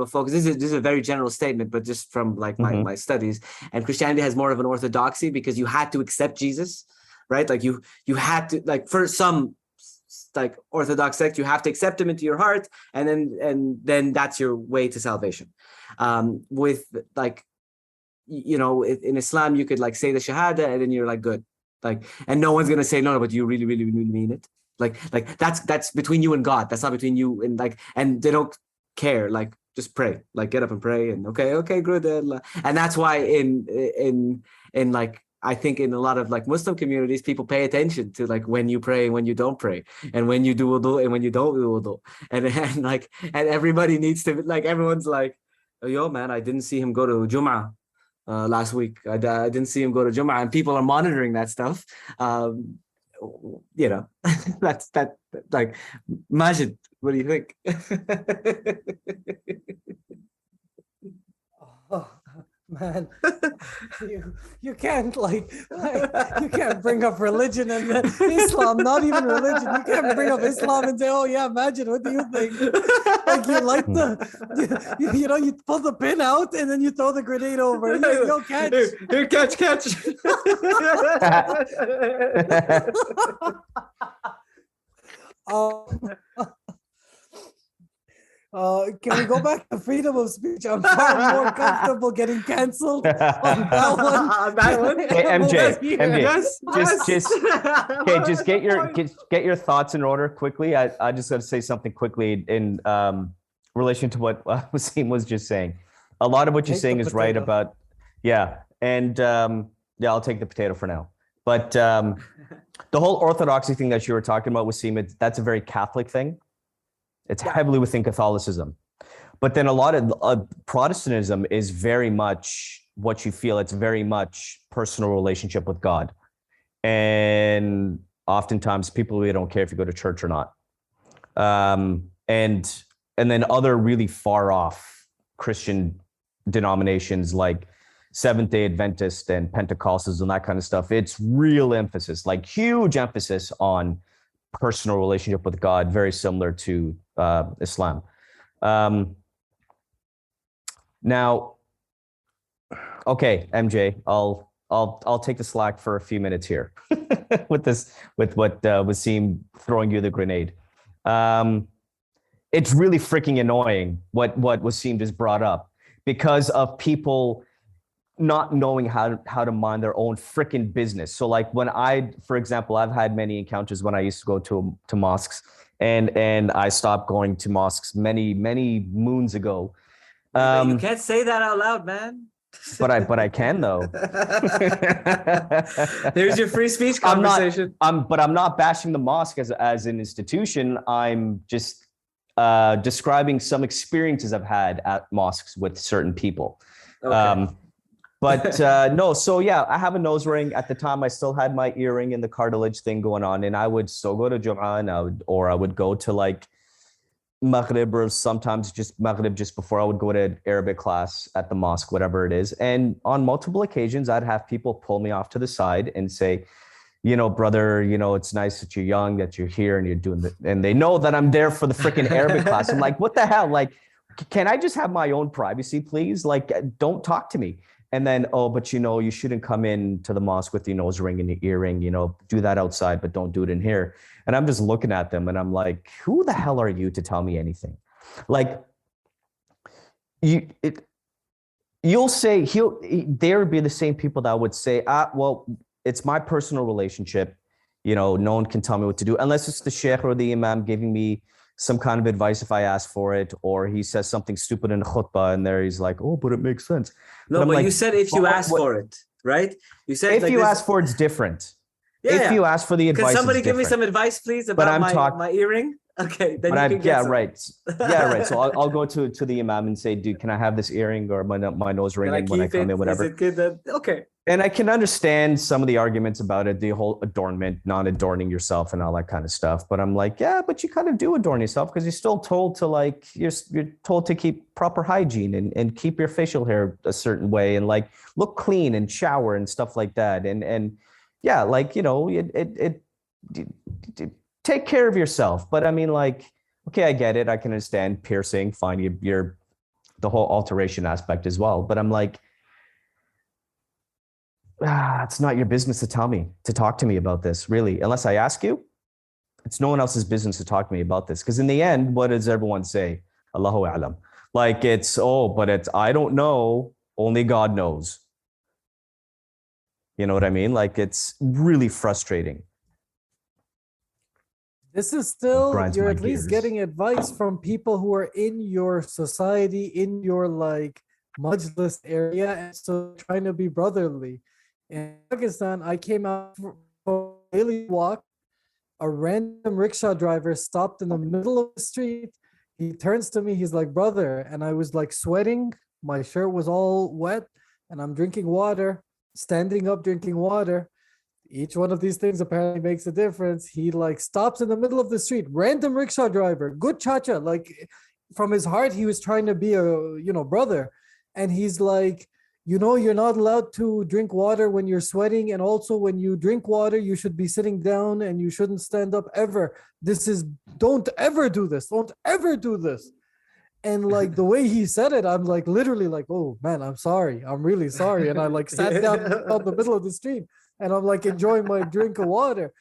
a focus. This is a very general statement, but just from like my studies. And Christianity has more of an orthodoxy because you had to accept Jesus, right? Like you had to, like, for some like Orthodox sect, you have to accept him into your heart, and then that's your way to salvation. With like, in Islam, you could like say the Shahada, and then you're like good, like, and no one's gonna say no, but you really, really, really mean it. Like that's between you and God. That's not between you and like, and they don't care. Like, just pray, like get up and pray, and okay, good. And that's why in like, I think in a lot of like Muslim communities, people pay attention to like when you pray and when you don't pray, and when you do wudu and when you don't do wudu, and everybody needs to, like, everyone's like, oh, yo man, I didn't see him go to Jum'ah last week. I didn't see him go to Jum'ah, and people are monitoring that stuff. That's that. Like, Majid, what do you think? Oh, man, you can't like you can't bring up religion and Islam, not even religion. You can't bring up Islam and say, oh yeah, imagine, what do you think? Like, you like you pull the pin out and then you throw the grenade over. Yo, catch. Here, catch. Can we go back to freedom of speech? I'm far more comfortable getting canceled on that one. On that one? Hey, MJ, Over here. MJ, Yes, just get your thoughts in order quickly. I just got to say something quickly in relation to what Waseem was just saying. A lot of what you're Take saying the is right potato. about, yeah, and yeah, I'll take the potato for now. But the whole orthodoxy thing that you were talking about, Waseem, that's a very Catholic thing. It's heavily within Catholicism. But then a lot of Protestantism is very much what you feel. It's very much personal relationship with God. And oftentimes people really don't care if you go to church or not. And then other really far off Christian denominations like Seventh-day Adventist and Pentecostals and that kind of stuff, it's real emphasis, like huge emphasis on personal relationship with God, very similar to Islam. Now, okay, MJ, I'll take the slack for a few minutes here with what Waseem throwing you the grenade. It's really freaking annoying what Waseem just brought up because of people not knowing how to mind their own freaking business. So like when for example, I've had many encounters when I used to go to mosques, and I stopped going to mosques many moons ago. You can't say that out loud, man. But I can though. There's your free speech conversation. But I'm not bashing the mosque as an institution. I'm just describing some experiences I've had at mosques with certain people. Okay. But no, so yeah, I have a nose ring. At the time, I still had my earring and the cartilage thing going on, and I would still go to Jum'ah, and I would go to like Maghrib, or sometimes just Maghrib just before I would go to Arabic class at the mosque, whatever it is. And on multiple occasions, I'd have people pull me off to the side and say, brother, it's nice that you're young, that you're here and you're doing that. And they know that I'm there for the freaking Arabic class. I'm like, what the hell? Like, can I just have my own privacy, please? Like, don't talk to me. And then, but you shouldn't come in to the mosque with your nose ring and your earring, do that outside, but don't do it in here. And I'm just looking at them and I'm like, who the hell are you to tell me anything? Like, you'll say, there would be the same people that would say, well, it's my personal relationship. No one can tell me what to do unless it's the sheikh or the imam giving me some kind of advice if I ask for it, or he says something stupid in a khutbah and there he's like, oh, but it makes sense. No, but you said if you ask for it, right? You said if you ask for it's different. Yeah, if you ask for the advice, can somebody give me some advice, please, about my earring? Okay, then you can get some. Right. Yeah, right. So I'll go to the imam and say, dude, can I have this earring or my nose ring when I come in, whatever. Is it good? Okay. And I can understand some of the arguments about it, the whole adornment, not adorning yourself and all that kind of stuff. But I'm like, yeah, but you kind of do adorn yourself because you're still told to you're told to keep proper hygiene and keep your facial hair a certain way and like look clean and shower and stuff like that. And yeah, like, it take care of yourself. But I mean, like, okay, I get it. I can understand piercing, fine, you're the whole alteration aspect as well. But I'm like, it's not your business to talk to me about this, really. Unless I ask you, it's no one else's business to talk to me about this. Because in the end, what does everyone say? Allahu a'lam. Like I don't know. Only God knows. You know what I mean? Like, it's really frustrating. This is still, you're at gears. least getting advice from people who are in your society, in your majlis area, and so trying to be brotherly. In Pakistan, I came out for a daily walk. A random rickshaw driver stopped in the middle of the street. He turns to me, he's like, brother, and I was like sweating. My shirt was all wet, and I'm drinking water, standing up, drinking water. Each one of these things apparently makes a difference. He stops in the middle of the street, random rickshaw driver, good chacha. From his heart, he was trying to be a, brother. And he's like, you're not allowed to drink water when you're sweating. And also when you drink water, you should be sitting down and you shouldn't stand up ever. Don't ever do this. Don't ever do this. And the way he said it, I'm literally oh man, I'm sorry. I'm really sorry. And I sat down in the middle of the street and I'm enjoying my drink of water.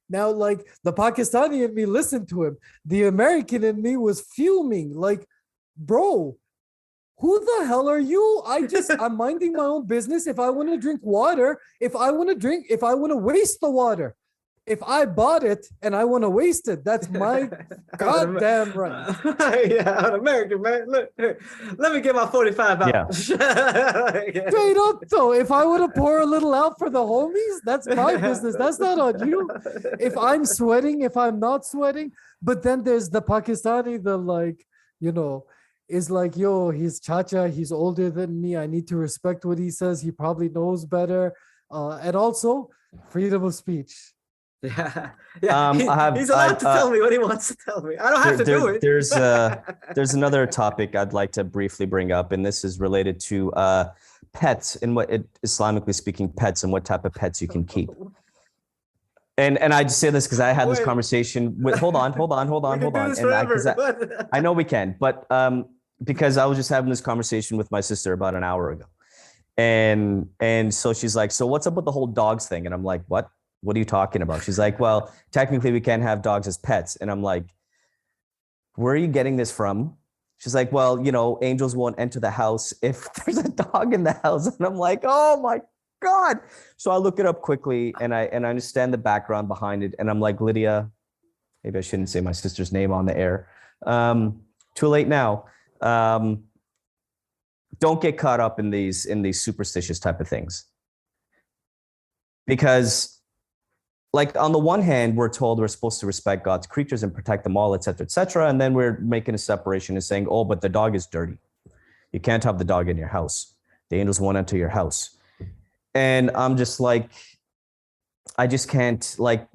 Now, like the Pakistani in me listened to him. The American in me was fuming. Like, bro, who the hell are you? I'm minding my own business. If I want to drink water, if I want to waste the water, if I bought it and I want to waste it, that's my goddamn right. Yeah, I'm American, man. Look, here, let me get my 45 out. Yeah. Straight up, though, if I want to pour a little out for the homies, that's my business. That's not on you. If I'm sweating, if I'm not sweating. But then there's the Pakistani, the like, is like, yo, he's Chacha, he's older than me. I need to respect what he says. He probably knows better. And also, freedom of speech. Yeah, he's allowed to tell me what he wants to tell me. I don't have to do it. There's another topic I'd like to briefly bring up, and this is related to pets and Islamically speaking, pets and what type of pets you can keep. And I just say this because I had this conversation with. Hold on. I know we can, but because I was just having this conversation with my sister about an hour ago, and so she's like, "So what's up with the whole dogs thing?" And I'm like, "What? What are you talking about?" She's like, "Well, technically we can't have dogs as pets." And I'm like, "Where are you getting this from?" She's like, "Well, angels won't enter the house if there's a dog in the house." And I'm like, "Oh my God." So I look it up quickly and I understand the background behind it. And I'm like, Lydia, maybe I shouldn't say my sister's name on the air. Too late now. Don't get caught up in these superstitious type of things. Because like on the one hand, we're told we're supposed to respect God's creatures and protect them all, et cetera, et cetera. And then we're making a separation and saying, oh, but the dog is dirty. You can't have the dog in your house. The angels won't enter your house. And I'm just like, I just can't, like,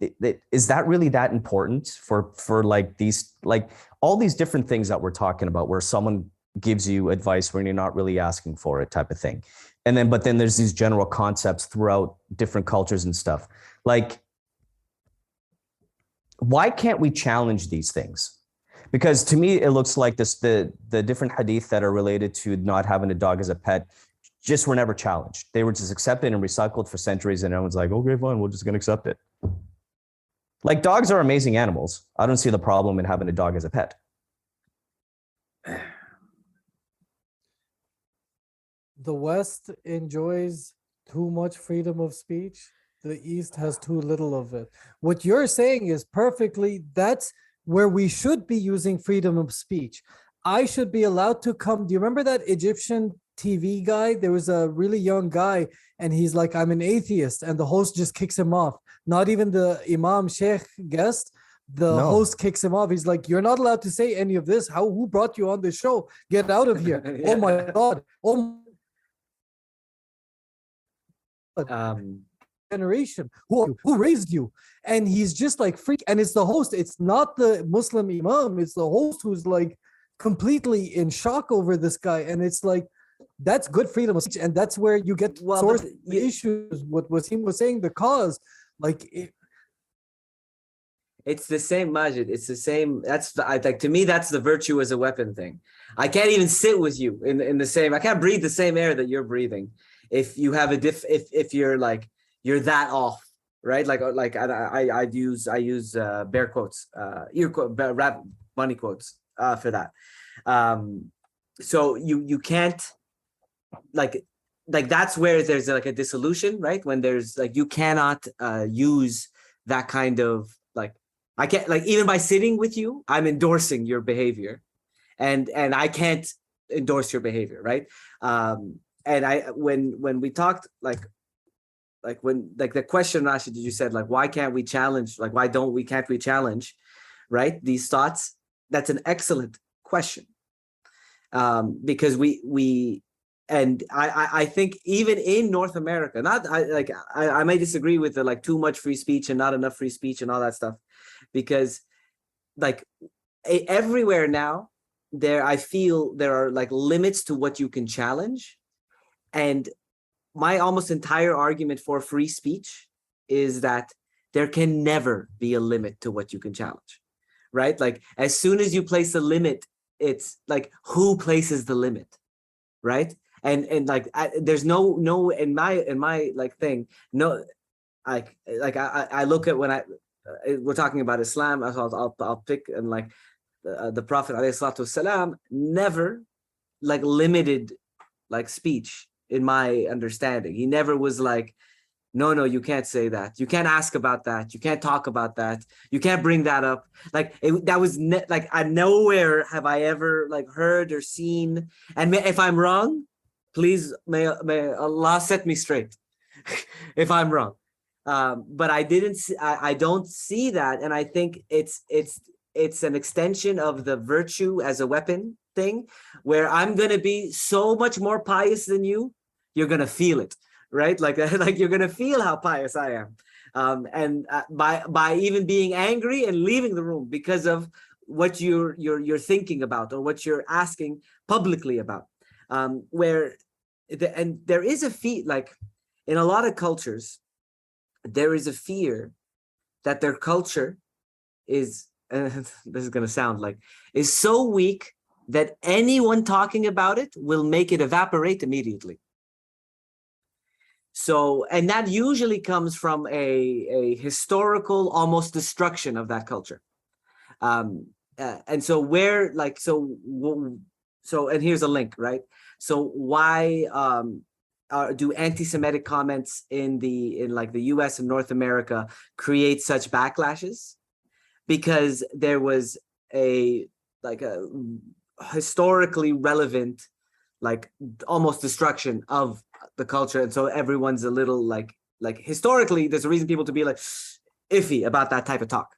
is that really that important for like these, like all these different things that we're talking about where someone gives you advice when you're not really asking for it type of thing. But then there's these general concepts throughout different cultures and stuff. Like, why can't we challenge these things? Because to me, it looks like the different hadith that are related to not having a dog as a pet just were never challenged. They were just accepted and recycled for centuries, and everyone's like, okay, fine, we're just gonna accept it. Like, dogs are amazing animals. I don't see the problem in having a dog as a pet. The West enjoys too much freedom of speech. The East has too little of it. What you're saying is perfectly, that's where we should be using freedom of speech. I should be allowed to come. Do you remember that Egyptian TV guy? There was a really young guy and he's like, I'm an atheist. And the host just kicks him off. Not even the Imam Sheikh guest. The host kicks him off. He's like, you're not allowed to say any of this. Who brought you on the show? Get out of here. Yeah. Oh my God. Oh generation, who raised you? And he's just like freak, and it's the host, it's not the Muslim imam, it's the host who's like completely in shock over this guy. And it's like, that's good freedom of speech, and that's where you get source the issues. What Waseem was saying, the cause, like it's the same, Majid. It's the same. To me, that's the virtue as a weapon thing. I can't even sit with you in the same. I can't breathe the same air that you're breathing. If you have if you're like, you're that off, right? Like I use bear quotes, ear quote, rap money quotes for that. So you can't like that's where there's like a dissolution, right? When there's like, you cannot use that kind of like, I can't, like, even by sitting with you, I'm endorsing your behavior, and I can't endorse your behavior, right? And when we talked like when the question, Rashed, you said like, why can't we challenge? Like, can't we challenge, right? These thoughts. That's an excellent question, because I think even in North America, I may disagree with the like too much free speech and not enough free speech and all that stuff, because like everywhere now I feel there are like limits to what you can challenge. And my almost entire argument for free speech is that there can never be a limit to what you can challenge, right? Like, as soon as you place a limit, it's like, who places the limit, right? And like, there's no in my like thing, no, I look at when we're talking about Islam, I'll pick, and like the Prophet ﷺ never like limited like speech in my understanding. He never was like, no, you can't say that. You can't ask about that. You can't talk about that. You can't bring that up. Like that was like nowhere have I ever like heard or seen. And if I'm wrong, please may Allah set me straight if I'm wrong. But I don't see that, and I think it's an extension of the virtue as a weapon thing, where I'm gonna be so much more pious than you. You're gonna feel it, right? Like you're gonna feel how pious I am, and by even being angry and leaving the room because of what you're thinking about or what you're asking publicly about, and there is a fear, like in a lot of cultures, there is a fear that their culture is, this is going to sound like, is so weak that anyone talking about it will make it evaporate immediately. So, and that usually comes from a historical almost destruction of that culture. And so and here's a link, right? So why do anti-Semitic comments in like the US and North America create such backlashes? Because there was a historically relevant, like almost destruction of the culture, and so everyone's a little like historically there's a reason people to be like iffy about that type of talk.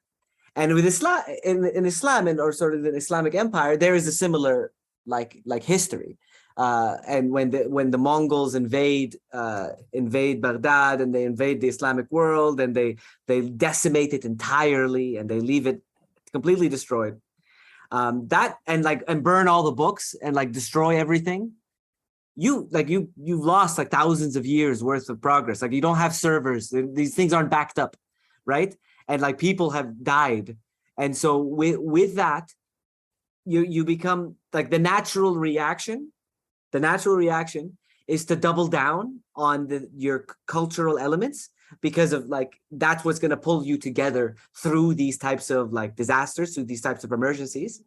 And with Islam, in Islam, and or sort of the Islamic Empire, there is a similar like history. And when the Mongols invade Baghdad, and they invade the Islamic world, and they decimate it entirely, and they leave it completely destroyed, and burn all the books and like destroy everything. You've lost like thousands of years worth of progress. Like you don't have servers; these things aren't backed up, right? And like people have died, and so with that, you become like the natural reaction. The natural reaction is to double down on your cultural elements, because of like that's what's going to pull you together through these types of like disasters, through these types of emergencies,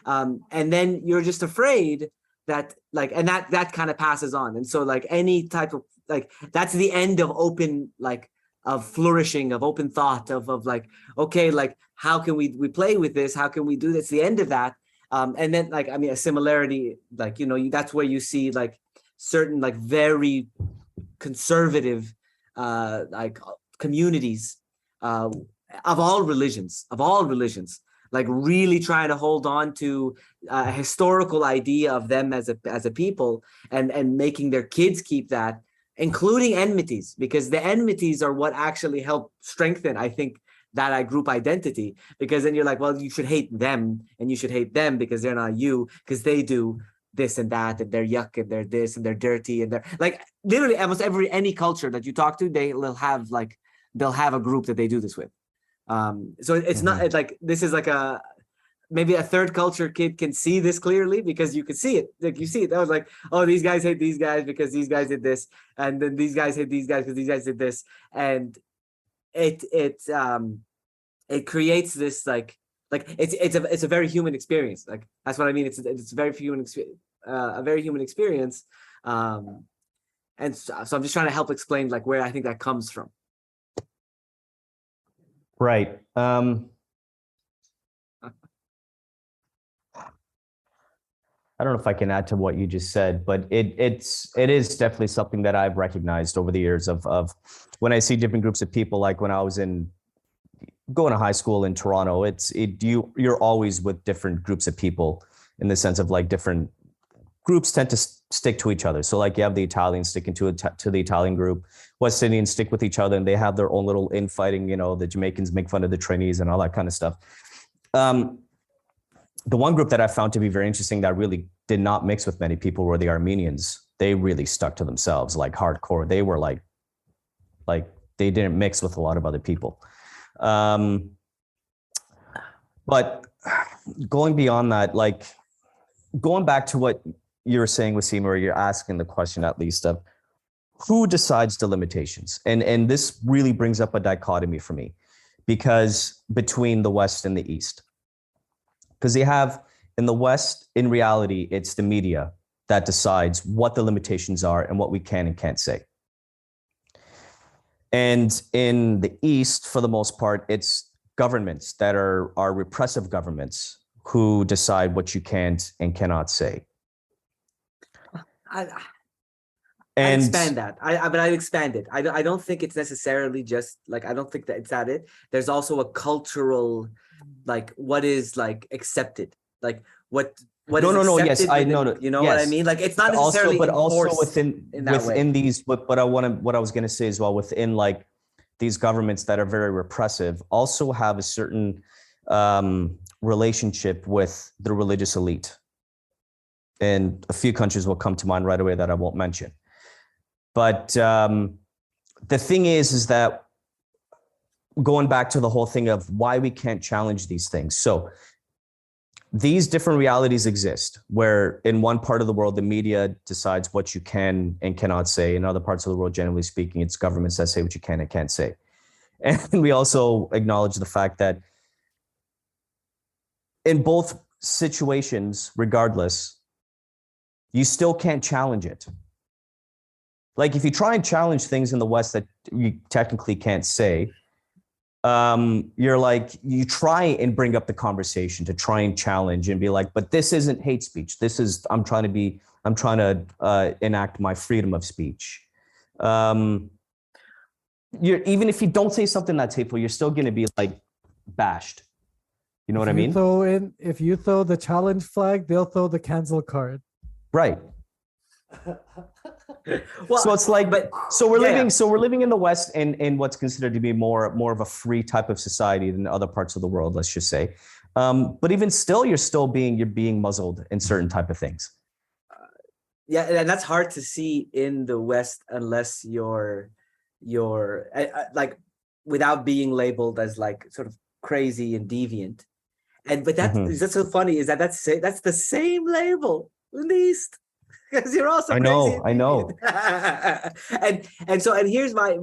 and then you're just afraid that like, and that kind of passes on. And so like any type of like, that's the end of open, like of flourishing, of open thought, of like, okay, like how can we play with this? How can we do this? The end of that. And then like, I mean, a similarity, like, that's where you see like certain like very conservative like communities of all religions, like really trying to hold on to a historical idea of them as a people, and making their kids keep that, including enmities, because the enmities are what actually help strengthen, I think, that group identity. Because then you're like, well, you should hate them, and you should hate them because they're not you, because they do this and that, and they're yuck, and they're this, and they're dirty, and they're like literally almost any culture that you talk to, they'll have a group that they do this with. So it's not, it's like, this is like maybe a third culture kid can see this clearly, because you can see it. Like you see it. That was like, oh, these guys hate these guys because these guys did this, and then these guys hate these guys because these guys did this, and it creates this like it's a very human experience. Like that's what I mean. It's a very human experience. And so I'm just trying to help explain like where I think that comes from. Right. I don't know if I can add to what you just said, but it is definitely something that I've recognized over the years of when I see different groups of people. Like when I was going to high school in Toronto, you're always with different groups of people, in the sense of like different groups tend to stick to each other. So like you have the Italians sticking to the Italian group, West Indians stick with each other, and they have their own little infighting. The Jamaicans make fun of the Trinis and all that kind of stuff. The one group that I found to be very interesting that really did not mix with many people were the Armenians. They really stuck to themselves, like hardcore. They were like they didn't mix with a lot of other people. But going beyond that, like going back to what you were saying, Waseem, or you're asking the question at least of who decides the limitations? And this really brings up a dichotomy for me, because between the West and the East. Because they have, in the West, in reality, it's the media that decides what the limitations are and what we can and can't say. And in the East, for the most part, it's governments that are repressive governments who decide what you can't and cannot say. I expand that. But I expand it. I don't think it's necessarily just like, I don't think that it's that it. There's also a cultural, like, what is like accepted, like what no, yes, accepted I within, know. you know Yes. what I mean? Like, it's not necessarily but also enforced within in that way. these, what I was going to say as well, within like these governments that are very repressive, also have a certain relationship with the religious elite. And a few countries will come to mind right away that I won't mention. But the thing is that going back to the whole thing of why we can't challenge these things. So these different realities exist where in one part of the world, the media decides what you can and cannot say. In other parts of the world, generally speaking, it's governments that say what you can and can't say. And we also acknowledge the fact that in both situations, regardless, you still can't challenge it. Like if you try and challenge things in the West that you technically can't say, you're like, you try and bring up the conversation to try and challenge and be like, but this isn't hate speech. This is, I'm trying to enact my freedom of speech. Even if you don't say something that's hateful, you're still going to be like bashed. You know what I mean? If you throw the challenge flag, they'll throw the cancel card. Right. Well, so it's like, but we're living in the West in what's considered to be more of a free type of society than other parts of the world, let's just say. But even still, you're being muzzled in certain type of things. Yeah, and that's hard to see in the West unless you're like, without being labeled as like sort of crazy and deviant. But that's so funny, is that's the same label in the East. Because you're also crazy. I know. and here's my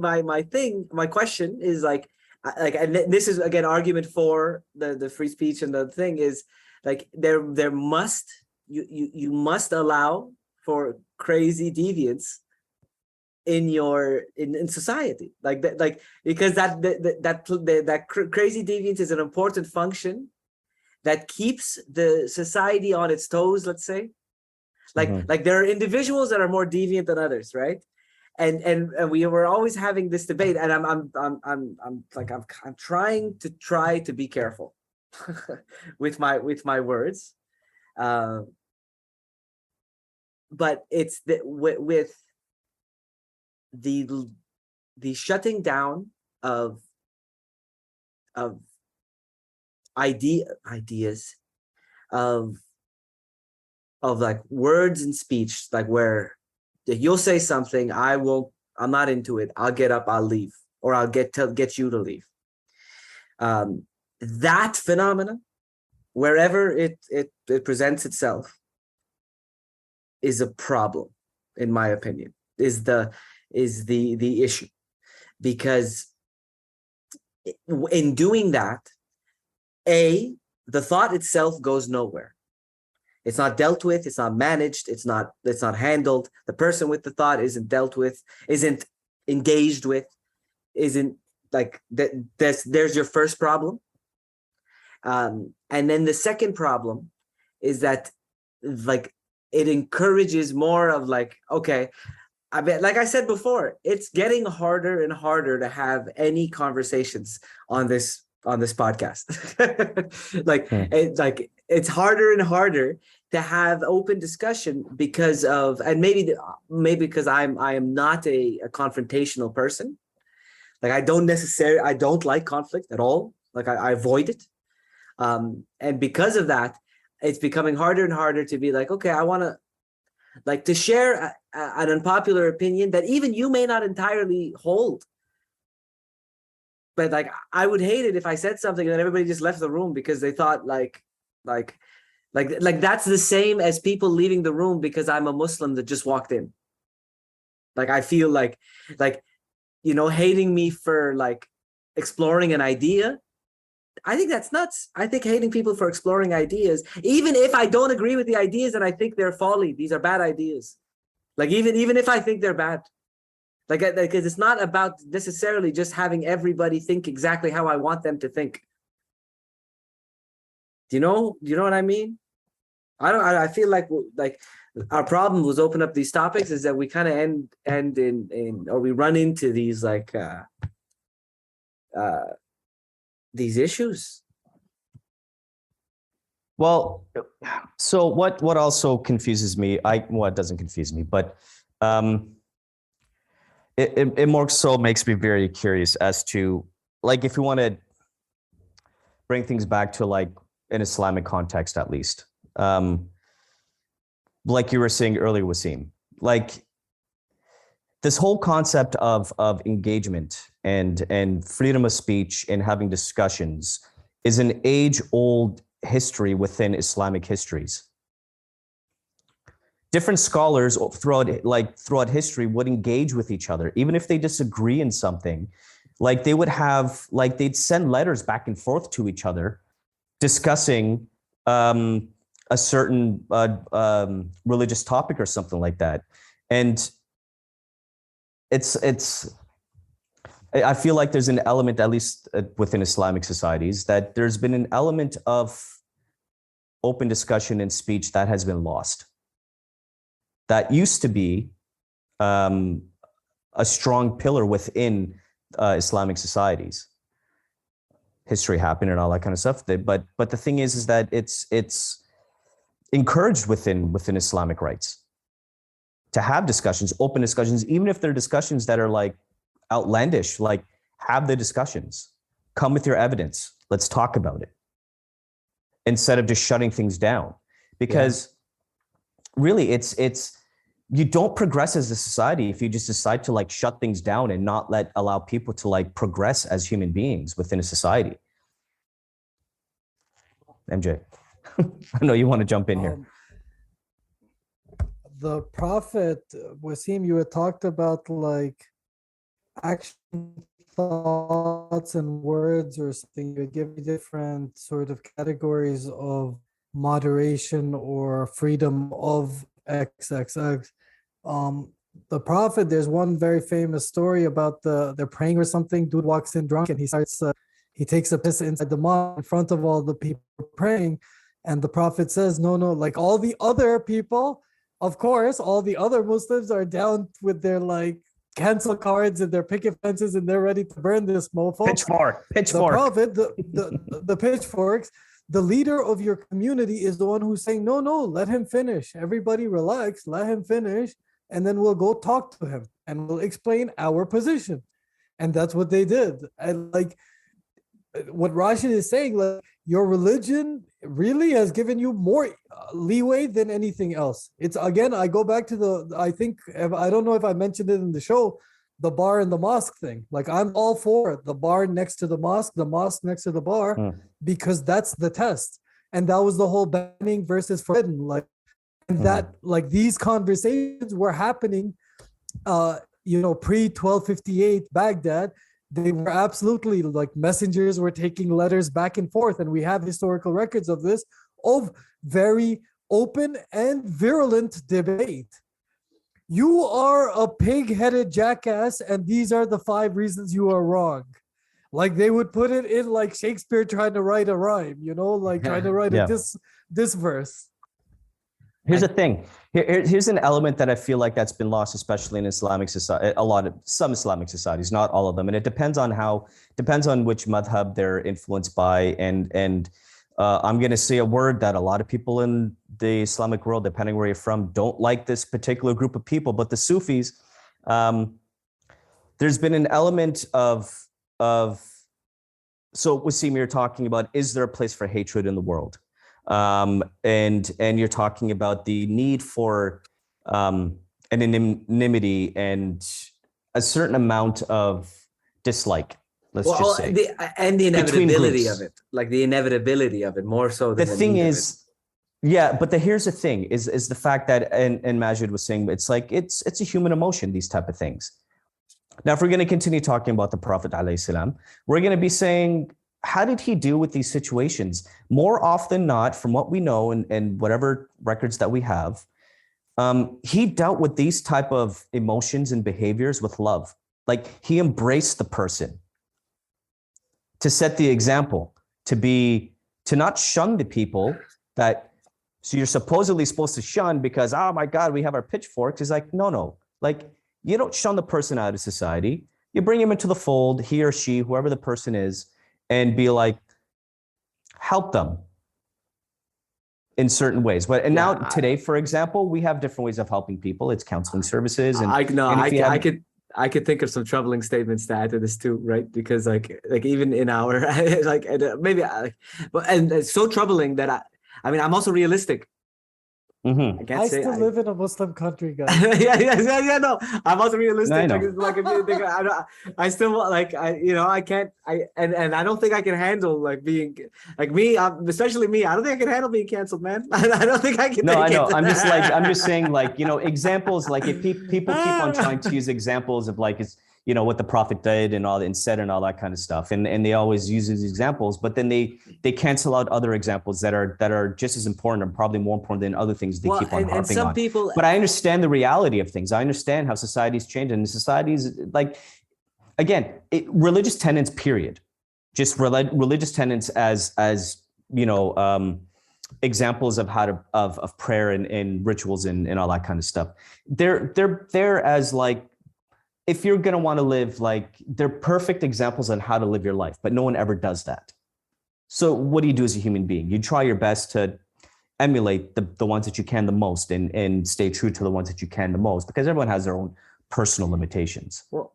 question is like, and this is again argument for the free speech, and the thing is like you must allow for crazy deviance in society, like that, like, because that crazy deviance is an important function that keeps the society on its toes, let's say. Like there are individuals that are more deviant than others, right? And we were always having this debate, and I'm trying to be careful with my words, but it's with the shutting down of ideas of like words and speech, like where you'll say something, I'm not into it, I'll get up, I'll leave, or I'll get you to leave. That phenomenon, wherever it presents itself, is a problem, in my opinion, is the issue, because in doing that, the thought itself goes nowhere. It's not dealt with, it's not managed, it's not handled. The person with the thought isn't dealt with, isn't engaged with, isn't like that. There's your first problem. And then the second problem is that, like, it encourages more of like, okay, I bet, like I said before, it's getting harder and harder to have any conversations on this podcast. It's harder and harder to have open discussion because of, and maybe because I am not a confrontational person. Like I don't like conflict at all. Like I avoid it. And because of that, it's becoming harder and harder to be like, okay, I want to like to share an unpopular opinion that even you may not entirely hold. But like, I would hate it if I said something and then everybody just left the room because they thought like that's the same as people leaving the room because I'm a Muslim that just walked in. Like, I feel like, you know, hating me for like exploring an idea, I think that's nuts. I think hating people for exploring ideas, even if I don't agree with the ideas and I think they're folly, these are bad ideas. Like even if I think they're bad, because it's not about necessarily just having everybody think exactly how I want them to think. Do you know what I mean? I feel like our problem was open up these topics is that we kind of end in or we run into these these issues. Well, so what also confuses me, it doesn't confuse me, but it more so makes me very curious as to, like, if you want to bring things back to like an Islamic context, at least, like you were saying earlier, Waseem, like this whole concept of engagement and freedom of speech and having discussions is an age-old history within Islamic histories. Different scholars throughout history would engage with each other, even if they disagree in something. Like they'd send letters back and forth to each other, discussing a certain religious topic or something like that. And I feel like there's an element, at least within Islamic societies, that there's been an element of open discussion and speech that has been lost. That used to be a strong pillar within Islamic societies. History happened and all that kind of stuff. But the thing is that it's encouraged within Islamic rights to have discussions, open discussions, even if they're discussions that are like outlandish. Like, have the discussions, come with your evidence, let's talk about it, instead of just shutting things down. Because really, it's you don't progress as a society if you just decide to like shut things down and not allow people to like progress as human beings within a society. MJ, I know you want to jump in here. The Prophet, Waseem, you had talked about like action, thoughts, and words or something. You would give different sort of categories of moderation or freedom of XXX. The Prophet, there's one very famous story about they're praying or something. Dude walks in drunk and he takes a piss inside the mosque in front of all the people praying. And the Prophet says, no, like all the other people, of course, all the other Muslims are down with their like cancel cards and their picket fences and they're ready to burn this mofo. Pitchfork. The Prophet, the pitchforks, the leader of your community is the one who's saying, no, let him finish. Everybody relax, let him finish. And then we'll go talk to him and we'll explain our position. And that's what they did. And like what Rashed is saying, like your religion really has given you more leeway than anything else. It's, again, I go back to I don't know if I mentioned it in the show, the bar and the mosque thing. Like I'm all for it. The bar next to the mosque next to the bar, because that's the test. And that was the whole banning versus forbidden. Like, and that, like these conversations were happening, pre-1258 Baghdad. They were absolutely like messengers were taking letters back and forth. And we have historical records of this, of very open and virulent debate. You are a pig-headed jackass, and these are the 5 reasons you are wrong. Like they would put it in like Shakespeare trying to write a rhyme, like trying to write this verse. Here's the thing. Here's an element that I feel like that's been lost, especially in Islamic society. Some Islamic societies, not all of them, and it depends on which madhab they're influenced by. And I'm going to say a word that a lot of people in the Islamic world, depending where you're from, don't like this particular group of people. But the Sufis, there's been an element of. So Waseem, you're talking about, is there a place for hatred in the world? And you're talking about the need for anonymity and a certain amount of dislike. Let's just say, the inevitability of it, like the inevitability of it, more so than the thing is. But here's the thing: is the fact that and Majid was saying, it's like it's a human emotion. These type of things, Now, if we're going to continue talking about the Prophet ﷺ, we're going to be saying, how did he deal with these situations? More often than not, from what we know and whatever records that we have, he dealt with these type of emotions and behaviors with love. Like he embraced the person to set the example, to not shun the people that, so you're supposedly supposed to shun because, oh my God, we have our pitchforks. It's like, no. Like you don't shun the person out of society. You bring him into the fold, he or she, whoever the person is, and be like, help them in certain ways. But now today, for example, we have different ways of helping people. It's counseling services. And I could think of some troubling statements to add to this too, right? Because like even in our like maybe but and it's so troubling that I mean I'm also realistic. Mm-hmm. I still live in a Muslim country, guys. yeah. No, I'm also realistic. No, like if you think, I still like I can't. And I don't think I can handle like being like me. Especially me. I don't think I can handle being canceled, man. I don't think I can. No, I know. I'm just saying like examples. Like if people keep on trying to use examples of like it's what the Prophet did and said and all that kind of stuff, and they always use these examples, but then they cancel out other examples that are just as important and probably more important than other things they keep on harping and some on. People, but I understand the reality of things. I understand how society's changed, and society's like, again, religious tenets. Period. Just religious tenets as examples of how to of prayer and rituals and all that kind of stuff. They're there as like, if you're going to want to live, like they're perfect examples on how to live your life, but no one ever does that. So what do you do as a human being? You try your best to emulate the ones that you can the most and stay true to the ones that you can the most, because everyone has their own personal limitations. Well,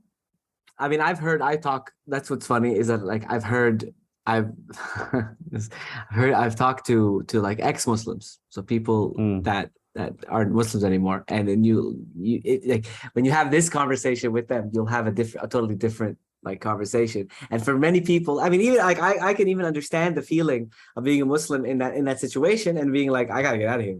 I mean, that's what's funny is that like I've talked to like ex-Muslims, so people that aren't Muslims anymore, and then like when you have this conversation with them, you'll have a totally different like conversation. And for many people, I mean, even like I can even understand the feeling of being a Muslim in that situation and being like, I gotta get out of here.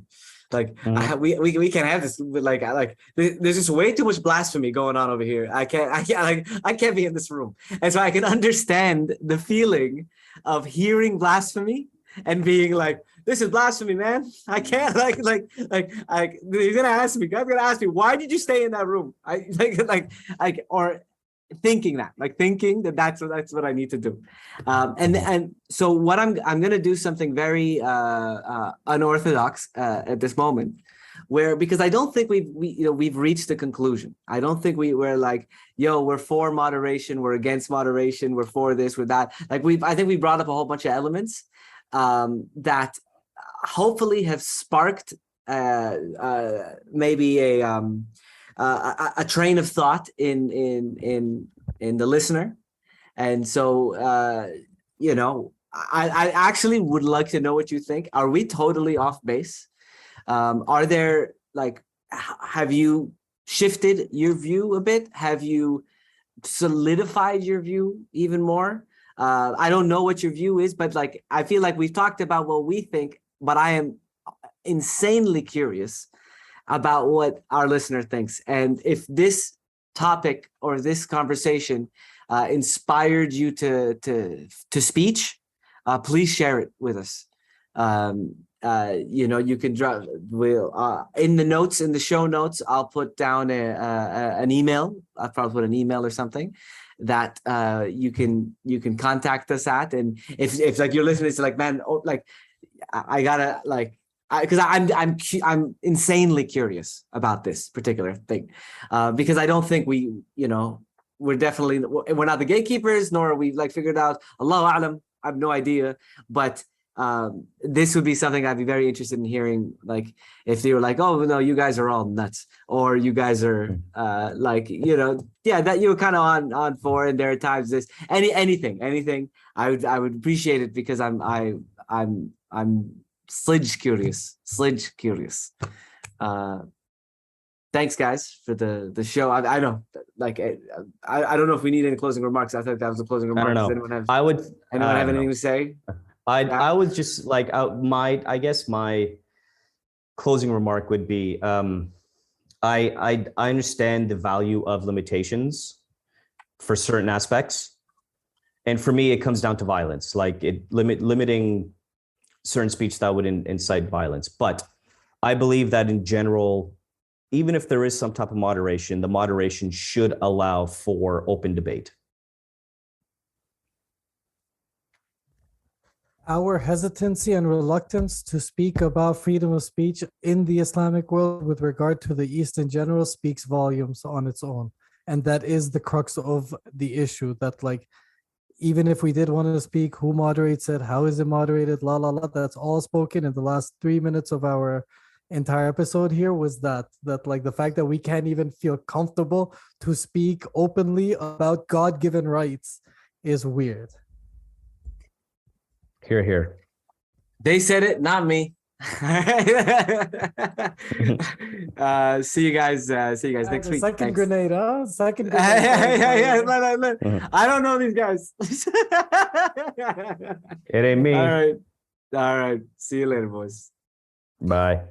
Like we can't have this. Like there's just way too much blasphemy going on over here. I can't be in this room. And so I can understand the feeling of hearing blasphemy and being like, this is blasphemy, man. I can't you're gonna ask me. God's gonna ask me, why did you stay in that room? Or thinking that that's what I need to do. And so what I'm gonna do something very unorthodox at this moment, because I don't think we've reached a conclusion. I don't think we're like, we're for moderation, we're against moderation, we're for this, we're that. Like I think we brought up a whole bunch of elements that hopefully have sparked maybe a train of thought in the listener. And so I actually would like to know what you think. Are we totally off base? Are there have you shifted your view a bit? Have you solidified your view even more? I don't know what your view is, but like I feel like we've talked about what we think, but I am insanely curious about what our listener thinks. And if this topic or this conversation inspired you to speech, please share it with us. You can drop in the notes, in the show notes, I'll put down an email. I'll probably put an email or something that you can contact us at. And if like you're listening to like, man, I gotta because I'm insanely curious about this particular thing, because I don't think we're not the gatekeepers, nor are we figured out. Allahu A'lam, I have no idea, but this would be something I'd be very interested in hearing. Like if they were like, oh no, you guys are all nuts, or you guys are that you were kind of on for, and there are times anything. I would appreciate it, because I'm slidge curious. Thanks guys for the show. I don't know if we need any closing remarks. I thought that was a closing remark. I don't know. Does anyone have anything to say? I would just I guess my closing remark would be, I understand the value of limitations, for certain aspects. And for me, it comes down to violence, like limiting certain speech that would incite violence. But I believe that in general, even if there is some type of moderation, the moderation should allow for open debate. Our hesitancy and reluctance to speak about freedom of speech in the Islamic world with regard to the East in general speaks volumes on its own. And that is the crux of the issue, that like, even if we did want to speak, who moderates it, how is it moderated, la la la, that's all spoken in the last 3 minutes of our entire episode here. Was that like the fact that we can't even feel comfortable to speak openly about God-given rights is weird. Hear, hear. They said it, not me. See you guys next week. Second Thanks. grenade, huh? Second grenade. Yeah. Look. Mhm. I don't know these guys. It ain't me. All right. See you later, boys. Bye.